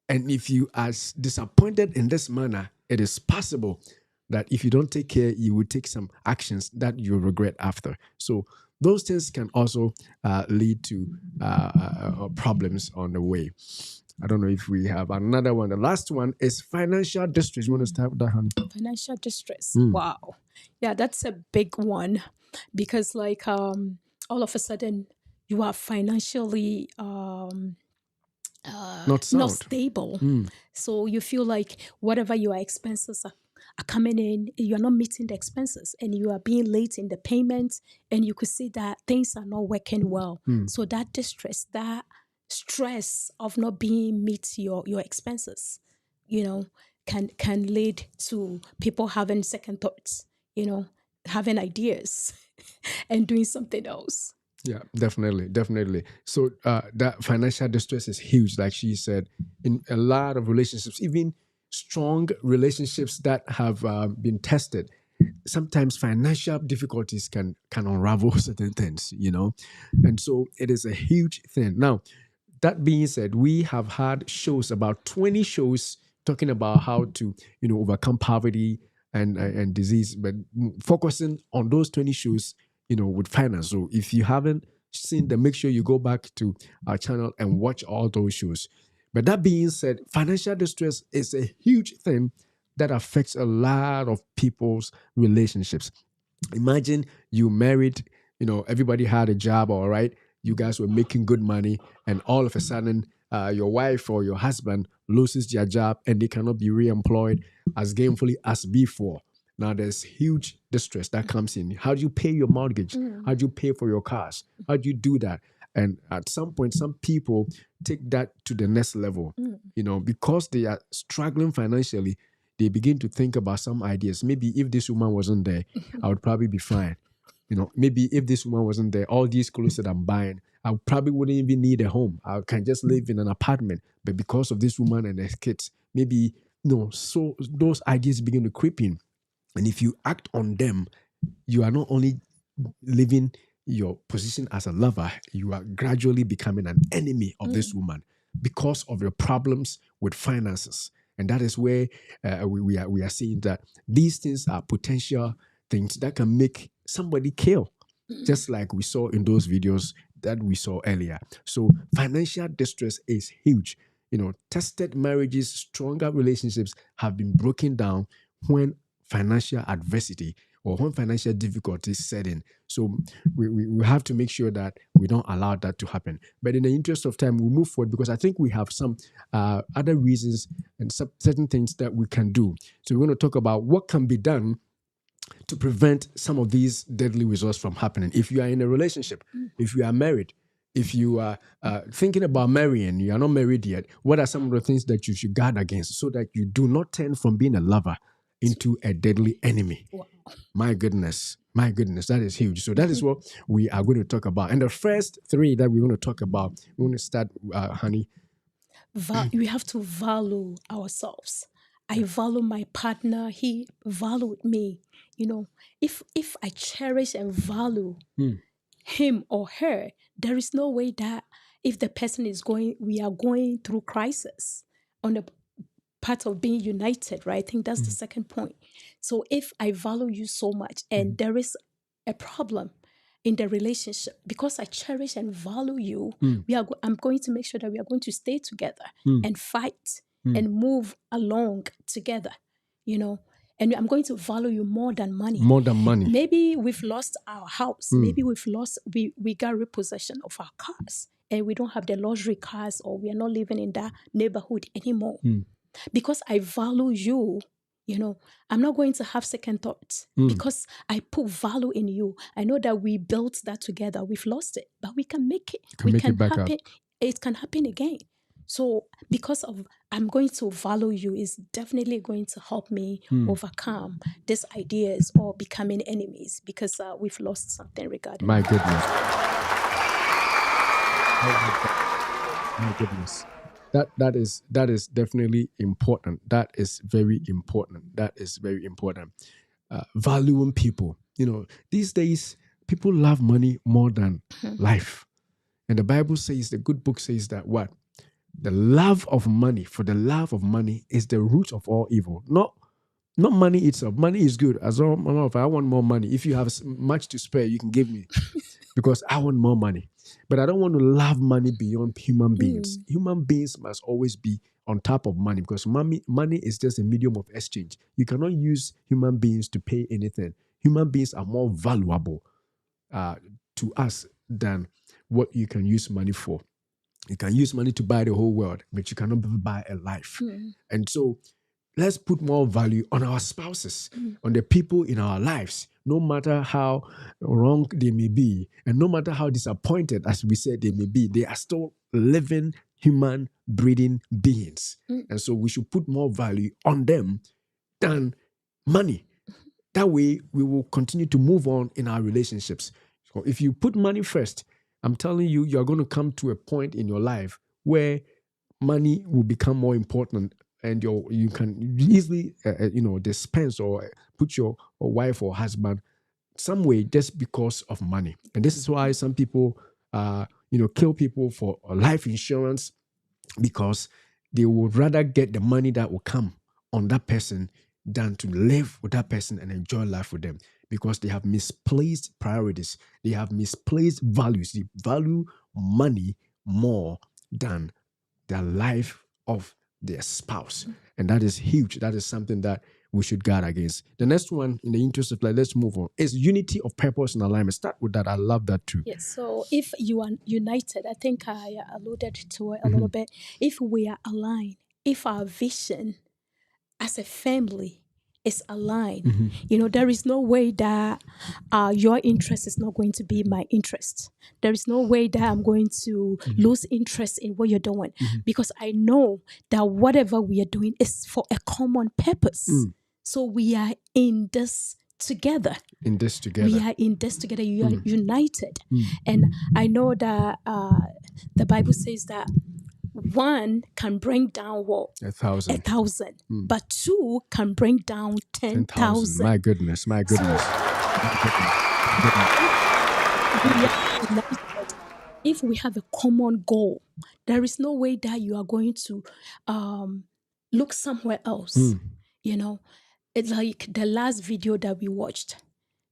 And if you are disappointed in this manner, it is possible that if you don't take care, you will take some actions that you regret after. So those things can also lead to problems on the way. I don't know if we have another one. The last one is financial distress. You want to start with that, honey? Financial distress. Wow. Yeah, that's a big one, because like all of a sudden you are financially not stable. So you feel like whatever your expenses are coming in, you're not meeting the expenses, and you are being late in the payments, and you could see that things are not working well. So that distress, that stress of not being meet your expenses, can lead to people having second thoughts, having ideas and doing something else. Yeah, definitely. So that financial distress is huge, like she said, in a lot of relationships, even strong relationships that have been tested. Sometimes financial difficulties can unravel certain things, and so it is a huge thing. Now, that being said, we have had shows, about 20 shows, talking about how to, overcome poverty and disease, but focusing on those 20 shows, with finance. So if you haven't seen them, make sure you go back to our channel and watch all those shows. But that being said, financial distress is a huge thing that affects a lot of people's relationships. Imagine you married, everybody had a job, all right? You guys were making good money, and all of a sudden, your wife or your husband loses their job and they cannot be re-employed as gainfully as before. Now there's huge distress that comes in. How do you pay your mortgage? How do you pay for your cars? How do you do that? And at some point, some people take that to the next level, because they are struggling financially. they begin to think about some ideas. Maybe if this woman wasn't there, I would probably be fine. Maybe if this woman wasn't there, all these clothes that I'm buying, I probably wouldn't even need a home. I can just live in an apartment. But because of this woman and her kids, maybe, so those ideas begin to creep in. And if you act on them, you are not only living your position as a lover, you are gradually becoming an enemy of this woman because of your problems with finances. And that is where we are seeing that these things are potential things that can make somebody kill, just like we saw in those videos that we saw earlier. So financial distress is huge. Tested marriages, stronger relationships have been broken down when financial adversity or when financial difficulties set in. So we have to make sure that we don't allow that to happen. But in the interest of time, we'll move forward because I think we have some other reasons and certain things that we can do. So we're going to talk about what can be done to prevent some of these deadly results from happening. If you are in a relationship, if you are married, if you are thinking about marrying, you are not married yet, what are some of the things that you should guard against so that you do not turn from being a lover into a deadly enemy? Wow. My goodness, that is huge. So that is what we are going to talk about. And the first three that we're going to talk about, we're going to start, honey. We have to value ourselves. I value my partner. He valued me. If I cherish and value him or her, there is no way that if the person we are going through crisis on the part of being united, right? I think that's the second point. So if I value you so much and there is a problem in the relationship, because I cherish and value you, I'm going to make sure that we are going to stay together and fight and move along together, and I'm going to value you more than money. More than money. Maybe we've lost our house. Maybe we got repossession of our cars and we don't have the luxury cars, or we are not living in that neighborhood anymore. Because I value you, I'm not going to have second thoughts because I put value in you. I know that we built that together. We've lost it, but we can make it. It can happen again. So because of I'm going to value you is definitely going to help me overcome these ideas or becoming enemies because we've lost something regarding my goodness. My goodness. That is definitely important. That is very important. Valuing people. These days people love money more than life. And the Bible says, the good book says that what? The love of money, for the love of money is the root of all evil. Not money itself. Money is good. As long as I want more money. If you have much to spare, you can give me. Because I want more money. But I don't want to love money beyond human beings. Human beings must always be on top of money because money is just a medium of exchange. You cannot use human beings to pay anything. Human beings are more valuable to us than what you can use money for. You can use money to buy the whole world, but you cannot buy a life. And so let's put more value on our spouses, on the people in our lives, no matter how wrong they may be, and no matter how disappointed, as we said, they may be, they are still living, human, breathing beings. And so we should put more value on them than money. That way, we will continue to move on in our relationships. So if you put money first, I'm telling you, you're going to come to a point in your life where money will become more important, and you can easily, dispense or put your wife or husband some way just because of money. And this is why some people, kill people for life insurance, because they would rather get the money that will come on that person than to live with that person and enjoy life with them, because they have misplaced priorities. They have misplaced values. They value money more than the life of their spouse. And that is huge. That is something that we should guard against. The next one, in the interest of let's move on, is unity of purpose and alignment. Start with that. I love that too. Yes. So if you are united, I think I alluded to it a little bit. If we are aligned, if our vision as a family is aligned. You know, there is no way that your interest is not going to be my interest. There is no way that I'm going to lose interest in what you're doing, because I know that whatever we are doing is for a common purpose. So we are in this together. In this together. We are in this together. You are united. And I know that the Bible says that one can bring down what? 1,000. 1,000. But two can bring down 10,000. My goodness. My goodness. If we have a common goal, there is no way that you are going to look somewhere else. You know, it's like the last video that we watched.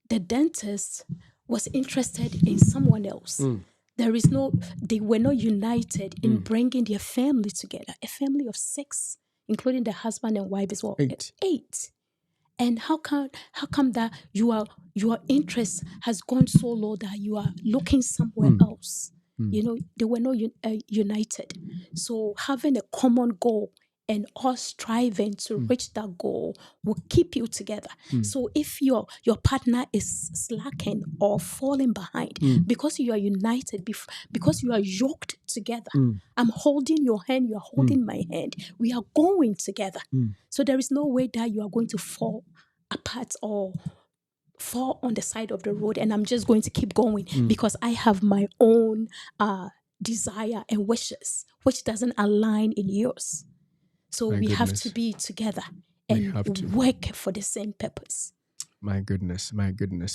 The dentist was interested in someone else. They were not united in bringing their family together. A family of 6, including the husband and wife as well. 8. And how come that your interest has gone so low that you are looking somewhere else? You know, they were not united. So having a common goal and us striving to reach that goal will keep you together. So if your partner is slacking or falling behind, because you are united, because you are yoked together, I'm holding your hand, you are holding my hand, we are going together. So there is no way that you are going to fall apart or fall on the side of the road and I'm just going to keep going because I have my own desire and wishes, which doesn't align in yours. So we have to be together and work for the same purpose. My goodness.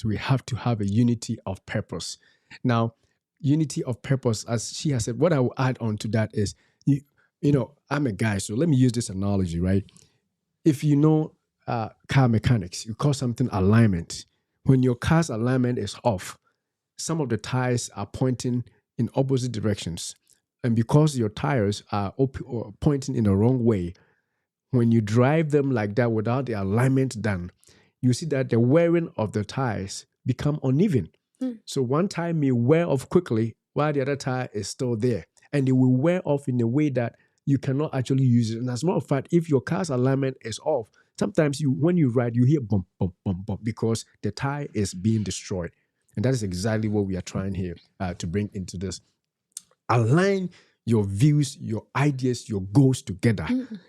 We have to have a unity of purpose. Now, unity of purpose, as she has said, what I will add on to that is, you know, I'm a guy, so let me use this analogy, right? If you know car mechanics, you call something alignment. When your car's alignment is off, some of the tires are pointing in opposite directions. And because your tires are pointing in the wrong way, when you drive them like that without the alignment done, you see that the wearing of the tires become uneven. So one tire may wear off quickly while the other tire is still there. And it will wear off in a way that you cannot actually use it. And as a matter of fact, if your car's alignment is off, sometimes when you ride, you hear bump, bump, bump, bump, because the tire is being destroyed. And that is exactly what we are trying here to bring into this. Align your views, your ideas, your goals together.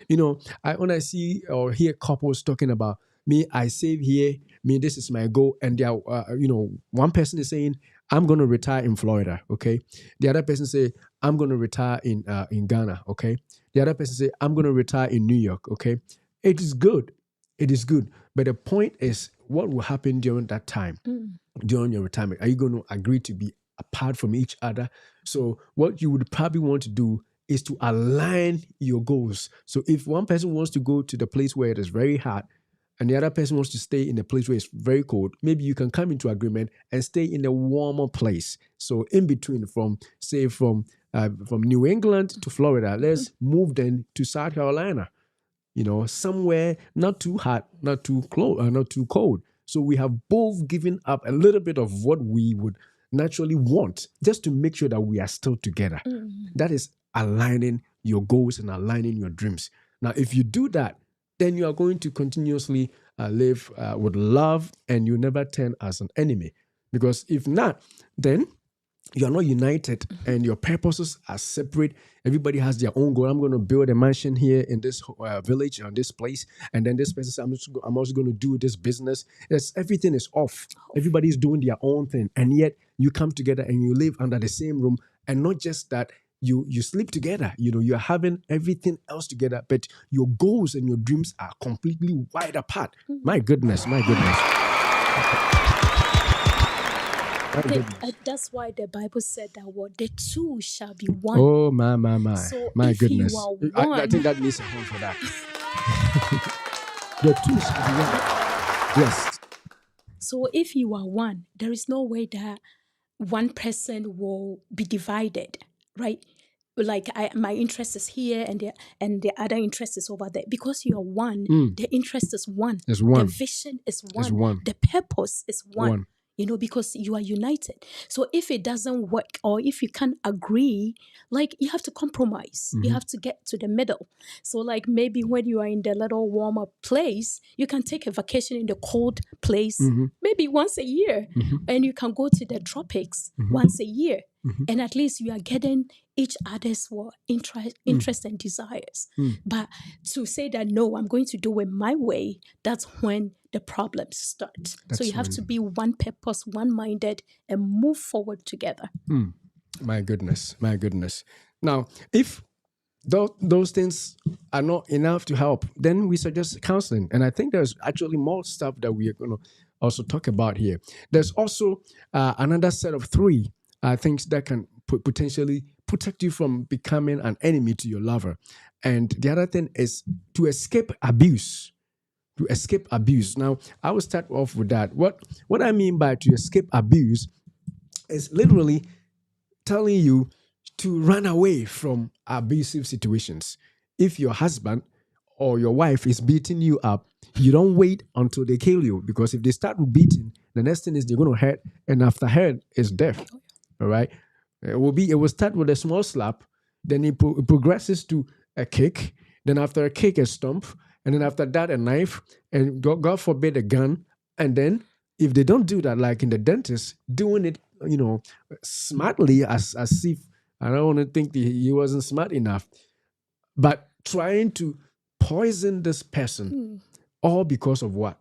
You know, when I see or hear couples talking about, me, I save here, me, this is my goal. And they are, you know, one person is saying, I'm going to retire in Florida, okay? The other person say, I'm going to retire in Ghana, okay? The other person say, I'm going to retire in New York, okay? It is good. It is good. But the point is, what will happen during that time, during your retirement? Are you going to agree to be apart from each other? So what you would probably want to do is to align your goals. So if one person wants to go to the place where it is very hot and the other person wants to stay in a place where it's very cold, maybe you can come into agreement and stay in a warmer place. So in between, from New England to Florida, let's move then to South Carolina. You know, somewhere not too hot, not too cold. So we have both given up a little bit of what we would naturally want, just to make sure that we are still together. That is aligning your goals and aligning your dreams. Now, if you do that, then you are going to continuously live with love, and you never turn as an enemy. Because if not, then you are not united and your purposes are separate. Everybody has their own goal. I'm going to build a mansion here in this village, on this place. And then this person says, I'm also going to do this business. Everything is off. Everybody's doing their own thing. And yet you come together and you live under the same room. And not just that, you sleep together. You know, you're having everything else together, but your goals and your dreams are completely wide apart. My goodness. That's why the Bible said that the two shall be one. Oh, my. So my if goodness. You are one, I think that needs a home for that. The two shall be one. Yes. So if you are one, there is no way that one person will be divided, right? Like my interest is here and the other interest is over there. Because you are one, the interest is one. It's one. The vision is one. It's one. The purpose is one. because you are united. So if it doesn't work or if you can't agree, like you have to compromise. You have to get to the middle. So like maybe when you are in the little warmer place, you can take a vacation in the cold place maybe once a year. And you can go to the tropics once a year. And at least you are getting each other's interest and desires. But to say that, no, I'm going to do it my way, that's when the problems start. So you have to be one purpose, one-minded, and move forward together. My goodness. Now, if those things are not enough to help, then we suggest counseling. And I think there's actually more stuff that we are going to also talk about here. There's also another set of 3 things that can potentially protect you from becoming an enemy to your lover. And the other thing is to escape abuse. Now, I will start off with that. What I mean by to escape abuse is literally telling you to run away from abusive situations. If your husband or your wife is beating you up, you don't wait until they kill you, because if they start beating, the next thing is they're going to hurt, and after hurt is death. All right, it will start with a small slap, then it progresses to a kick, then after a kick, a stomp, and then after that, a knife, and God forbid, a gun. And then if they don't do that, like in the dentist, doing it, smartly, as if, I don't want to think he wasn't smart enough, but trying to poison this person, all because of what?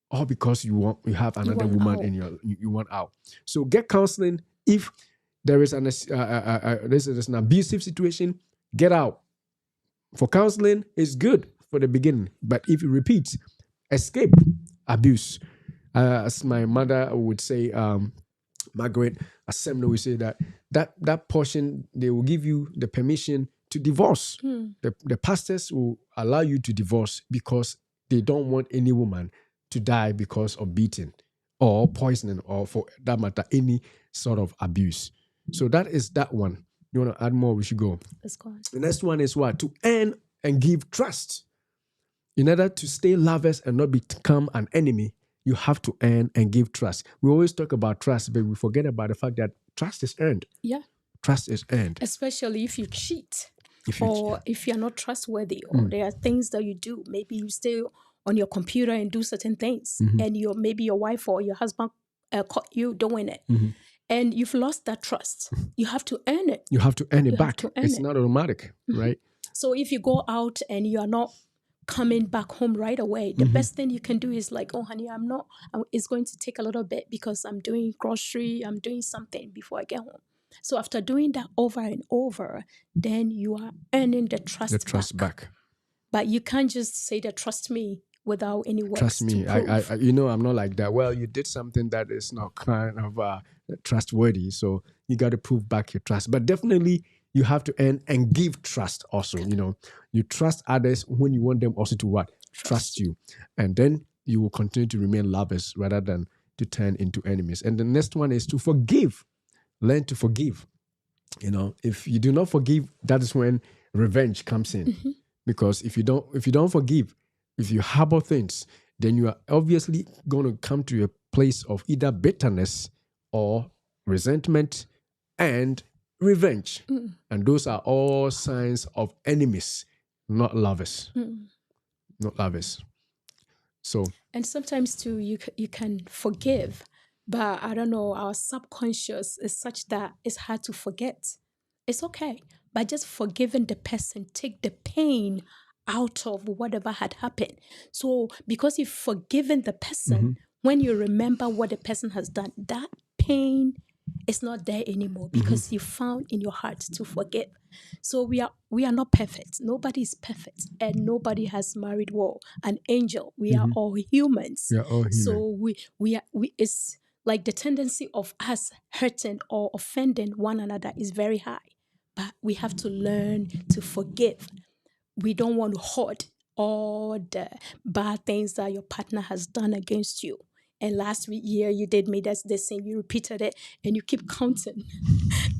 All because you have another woman out. in you want out. So get counseling. If there is an abusive situation, get out. For counseling, it's good for the beginning, but if you repeat, escape abuse. As my mother would say, Margaret Assembly would say that portion, they will give you the permission to divorce. The pastors will allow you to divorce because they don't want any woman to die because of beating or poisoning, or for that matter, any sort of abuse. So that is that one. You want to add more? We should go. Let's go on. The next one is what? To earn and give trust. In order to stay lovers and not become an enemy, you have to earn and give trust. We always talk about trust, but we forget about the fact that trust is earned. Yeah. Trust is earned. Especially if you cheat, if you're not trustworthy, or there are things that you do. Maybe you stay on your computer and do certain things, and maybe your wife or your husband caught you doing it. And you've lost that trust. You have to earn it. You have to earn it back. It's not automatic, right? So if you go out and you are not coming back home right away, the best thing you can do is like, oh honey, it's going to take a little bit because I'm doing grocery, I'm doing something before I get home. So after doing that over and over, then you are earning the trust back. But you can't just say that trust me without any words. Trust me, I I'm not like that. Well, you did something that is not kind of trustworthy, so you got to prove back your trust. But definitely, you have to earn and give trust also. You trust others when you want them also to what? Trust you. And then you will continue to remain lovers rather than to turn into enemies. And the next one is to forgive. Learn to forgive. If you do not forgive, that is when revenge comes in. Because if you don't forgive, if you harbor things, then you are obviously going to come to a place of either bitterness or resentment and revenge. And those are all signs of enemies, not lovers. Not lovers. So, and sometimes too, you can forgive, but I don't know, our subconscious is such that it's hard to forget. It's okay, but just forgiving the person, take the pain out of whatever had happened. So because you've forgiven the person, when you remember what the person has done, that pain is not there anymore because you found in your heart to forgive. So we are not perfect. Nobody is perfect, and nobody has married an angel. We are all humans. We are all human. So we it's like the tendency of us hurting or offending one another is very high. But we have to learn to forgive. We don't want to hoard all the bad things that your partner has done against you. And last year you did me the same. You repeated it and you keep counting.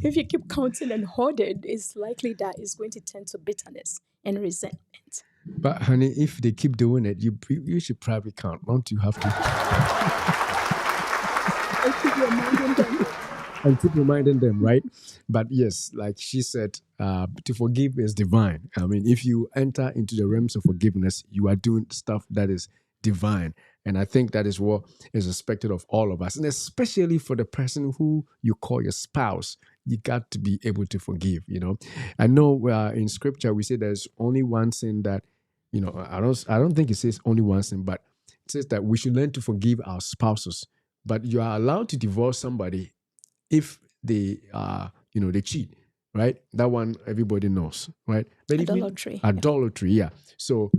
If you keep counting and hoarding, it's likely that it's going to turn to bitterness and resentment. But honey, if they keep doing it, you should probably count. Don't you have to? And keep reminding them. And keep reminding them, right? But yes, like she said, to forgive is divine. I mean, if you enter into the realms of forgiveness, you are doing stuff that is divine. And I think that is what is expected of all of us. And especially for the person who you call your spouse, you got to be able to forgive, you know. I know in scripture we say there's only one sin that, you know, I don't think it says only one sin, but it says that we should learn to forgive our spouses. But you are allowed to divorce somebody if they they cheat, right? That one everybody knows, right? But Idolatry. Idolatry, yeah. So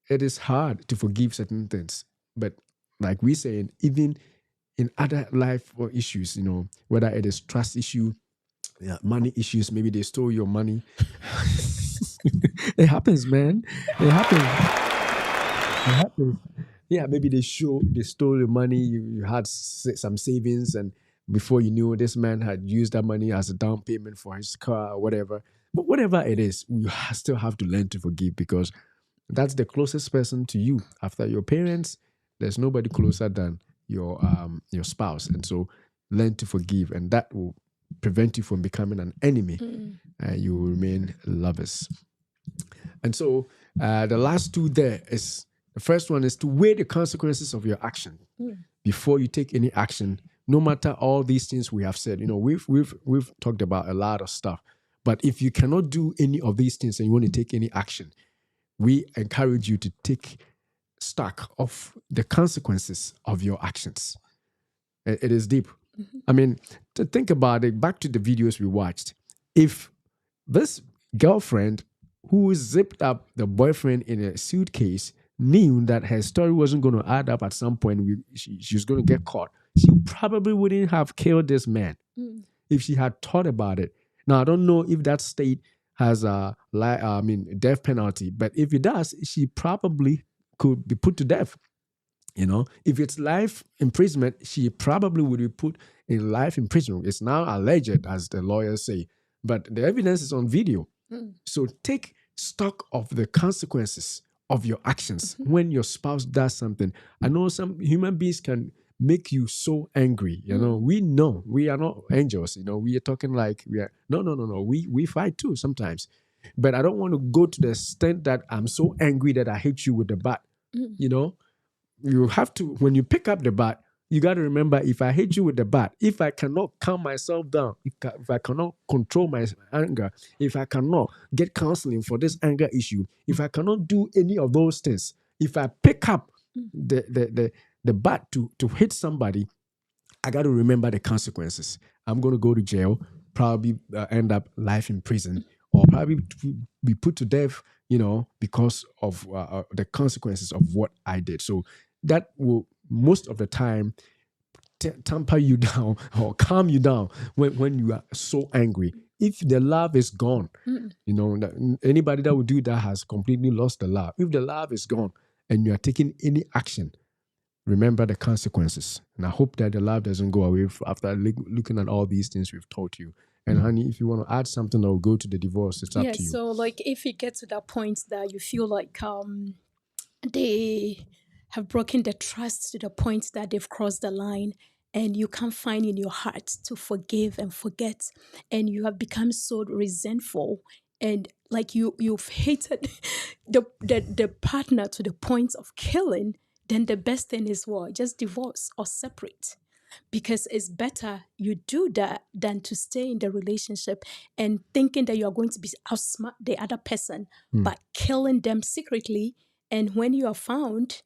it is hard to forgive certain things, but like we saying, even in other life or issues, you know, whether it is trust issue, money issues, maybe they stole your money. It happens, man. It happens. It happens. Yeah, maybe they stole your money. You had some savings, and before you knew, this man had used that money as a down payment for his car or whatever. But whatever it is, you still have to learn to forgive, because that's the closest person to you after your parents. There's nobody closer than your spouse, and so learn to forgive, and that will prevent you from becoming an enemy. You will remain lovers. And so the last two there is, the first one is to weigh the consequences of your action before you take any action. No matter all these things we have said, you know, we've talked about a lot of stuff. But if you cannot do any of these things and you want to take any action, we encourage you to take stock of the consequences of your actions. It is deep. I mean, to think about it, back to the videos we watched. If this girlfriend who zipped up the boyfriend in a suitcase knew that her story wasn't going to add up at some point, she was going to get caught, she probably wouldn't have killed this man if she had thought about it. Now, I don't know if that state has a death penalty, but if it does, she probably could be put to death. You know, if it's life imprisonment, she probably would be put in life imprisonment. It's now alleged, as the lawyers say, but the evidence is on video. So take stock of the consequences of your actions when your spouse does something. I know some human beings can make you so angry. You know, we are not angels. You know, we are talking like we are. No. We fight too sometimes, but I don't want to go to the extent that I'm so angry that I hit you with the bat. You know, you have to, when you pick up the bat, you got to remember, if I hit you with the bat, if I cannot calm myself down, if I cannot control my anger, if I cannot get counseling for this anger issue, if I cannot do any of those things, if I pick up the bat to hit somebody, I got to remember the consequences. I'm going to go to jail, probably end up life in prison, or probably be put to death, you know, because of the consequences of what I did. So that will most of the time temper you down or calm you down when you are so angry. If the love is gone, you know, anybody that would do that has completely lost the love. If the love is gone and you are taking any action, remember the consequences. And I hope that the love doesn't go away after looking at all these things we've taught you. And honey, if you want to add something or go to the divorce, it's up to you. So like if you get to that point that you feel like they have broken the trust to the point that they've crossed the line, and you can't find in your heart to forgive and forget, and you have become so resentful, and like you've hated the partner to the point of killing, then the best thing is what? Just divorce or separate. Because it's better you do that than to stay in the relationship and thinking that you're going to be outsmart the other person by killing them secretly. And when you are found,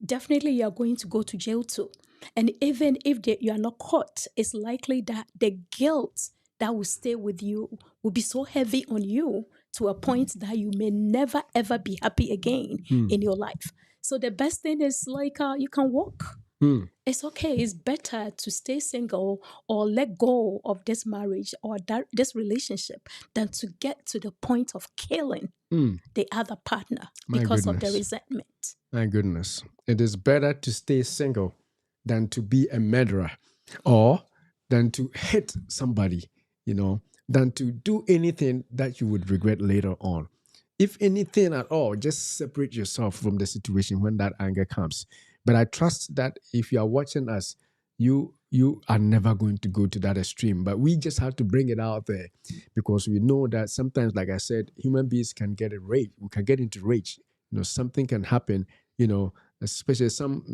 definitely you are going to go to jail too. And even if you are not caught, it's likely that the guilt that will stay with you will be so heavy on you to a point that you may never ever be happy again in your life. So the best thing is like you can walk. It's okay. It's better to stay single or let go of this marriage or this relationship than to get to the point of killing the other partner because of the resentment. My goodness. It is better to stay single than to be a murderer, or than to hit somebody, you know, than to do anything that you would regret later on. If anything at all, just separate yourself from the situation when that anger comes. But I trust that if you are watching us, you are never going to go to that extreme. But we just have to bring it out there because we know that sometimes, like I said, human beings can get a rage. We can get into rage. Something can happen. Especially some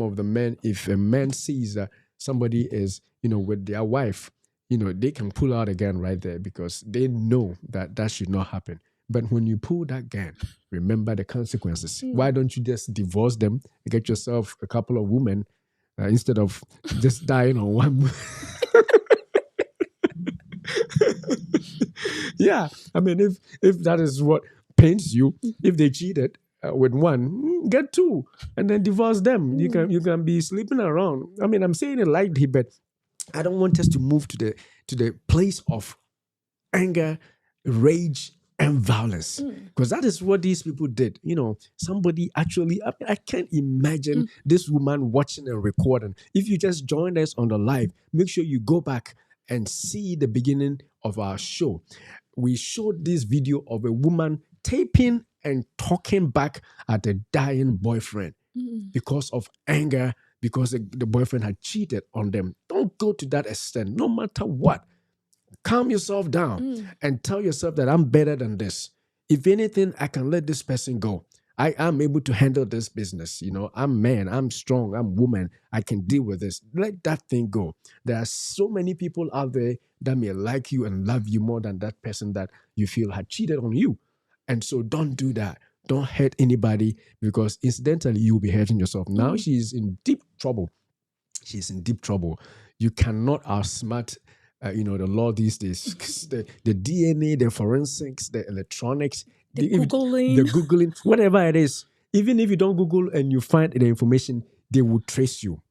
of the men. If a man sees that somebody is, with their wife, they can pull out a gun right there because they know that should not happen. But when you pull that gun, remember the consequences. Why don't you just divorce them and get yourself a couple of women instead of just dying on one? Yeah, I mean, if that is what pains you, if they cheated with one, get two and then divorce them. You can be sleeping around. I mean, I'm saying it lightly, but I don't want us to move to the place of anger, rage, and violence, because that is what these people did. Somebody actually, I can't imagine this woman watching and recording. If you just joined us on the live, make sure you go back and see the beginning of our show. We showed this video of a woman taping and talking back at a dying boyfriend because of anger, because the boyfriend had cheated on them. Don't go to that extent, no matter what. Calm yourself down and tell yourself that I'm better than this. If anything, I can let this person go. I am able to handle this business. I'm man, I'm strong, I'm woman. I can deal with this. Let that thing go. There are so many people out there that may like you and love you more than that person that you feel had cheated on you. And so don't do that. Don't hurt anybody, because incidentally, you'll be hurting yourself. Now she's in deep trouble. She's in deep trouble. You cannot outsmart the law these days. the DNA, the forensics, the electronics, the Googling, whatever it is. Even if you don't Google and you find the information, they will trace you.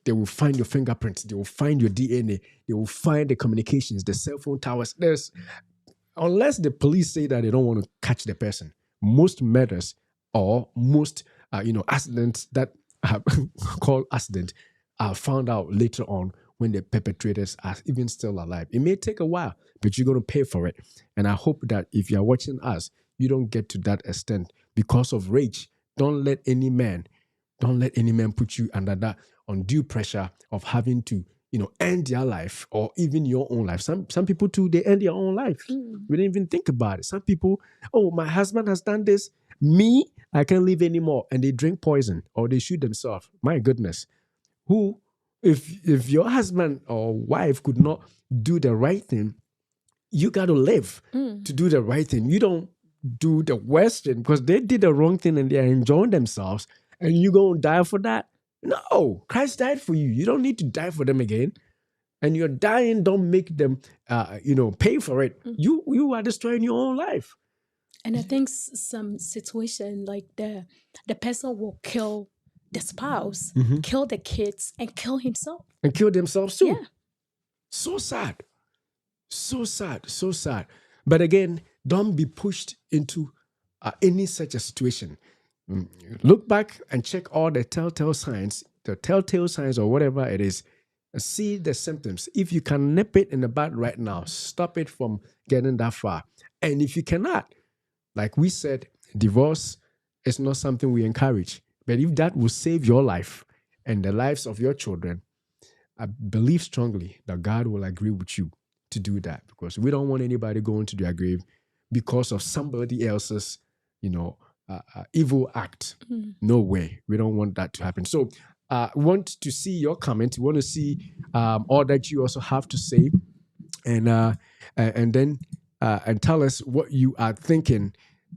They will find your fingerprints. They will find your DNA. They will find the communications, the cell phone towers. Unless the police say that they don't want to catch the person, most murders or most accidents that are called accident are found out later on when the perpetrators are even still alive. It may take a while, but you're going to pay for it. And I hope that if you're watching us, you don't get to that extent because of rage. Don't let any man put you under that undue pressure of having to, end their life or even your own life. Some people too, they end their own life. We didn't even think about it. Some people, my husband has done this. Me, I can't live anymore. And they drink poison or they shoot themselves. My goodness. If your husband or wife could not do the right thing, you got to live to do the right thing. You don't do the worst thing because they did the wrong thing and they're enjoying themselves and you're going to die for that. No, Christ died for you. You don't need to die for them again. And you're dying, don't make them, pay for it. You are destroying your own life. And I think some situation like the person will kill the spouse, kill the kids, and kill himself. And kill themselves too. Yeah. So sad. So sad. So sad. But again, don't be pushed into any such a situation. Look back and check all the telltale signs or whatever it is. See the symptoms. If you can nip it in the bud right now, stop it from getting that far. And if you cannot, like we said, divorce is not something we encourage. But if that will save your life and the lives of your children, I believe strongly that God will agree with you to do that, because we don't want anybody going to their grave because of somebody else's, evil act. No way. We don't want that to happen. So want to see your comment. We want to see all that you also have to say, and then tell us what you are thinking.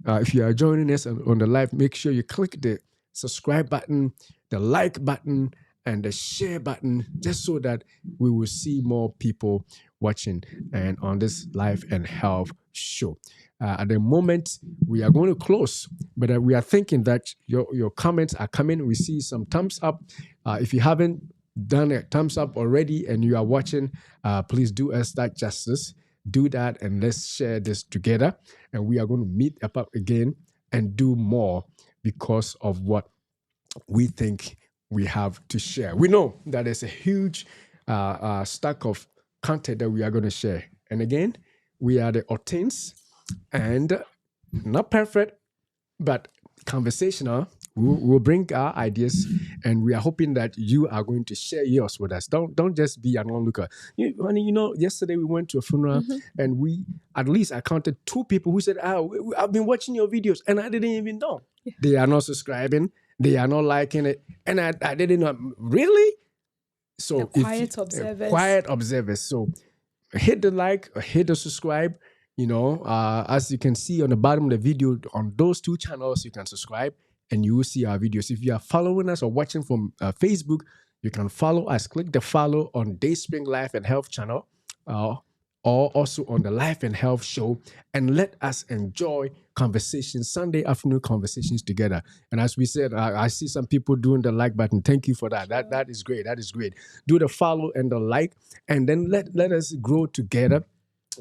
If you are joining us on the live, make sure you click the subscribe button, the like button, and the share button, just so that we will see more people watching and on this life and health show. At the moment, we are going to close, but we are thinking that your comments are coming. We see some thumbs up. If you haven't done a thumbs up already and you are watching, please do us that justice. Do that and let's share this together. And we are going to meet up again and do more because of what we think we have to share. We know that there's a huge stack of content that we are going to share. And again, we are the Ortins, and not perfect, but conversational. We'll bring our ideas, and we are hoping that you are going to share yours with us. Don't just be an onlooker. Yesterday we went to a funeral, and at least I counted 2 people who said, I've been watching your videos, and I didn't even know. Yeah. They are not subscribing. They are not liking it. And I didn't know. Really? So quiet observers. Quiet observers. So hit the like, or hit the subscribe. As you can see on the bottom of the video, on those 2 channels, you can subscribe and you will see our videos. If you are following us or watching from Facebook, you can follow us. Click the follow on Dayspring Life and Health channel, or also on the Life and Health show, and let us enjoy conversations, Sunday afternoon conversations together. And as we said, I see some people doing the like button. Thank you for that. That is great. That is great. Do the follow and the like, and then let us grow together.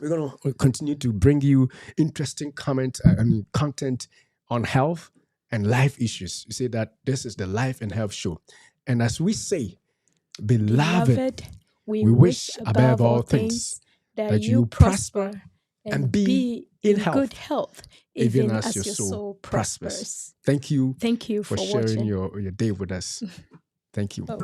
We're going to continue to bring you interesting content on health and life issues. You say that this is the Life and Health show. And as we say, beloved, we wish above all things that you prosper and be in good health, even as your soul prospers. Thank you. Thank you for sharing your day with us. Thank you. Oh,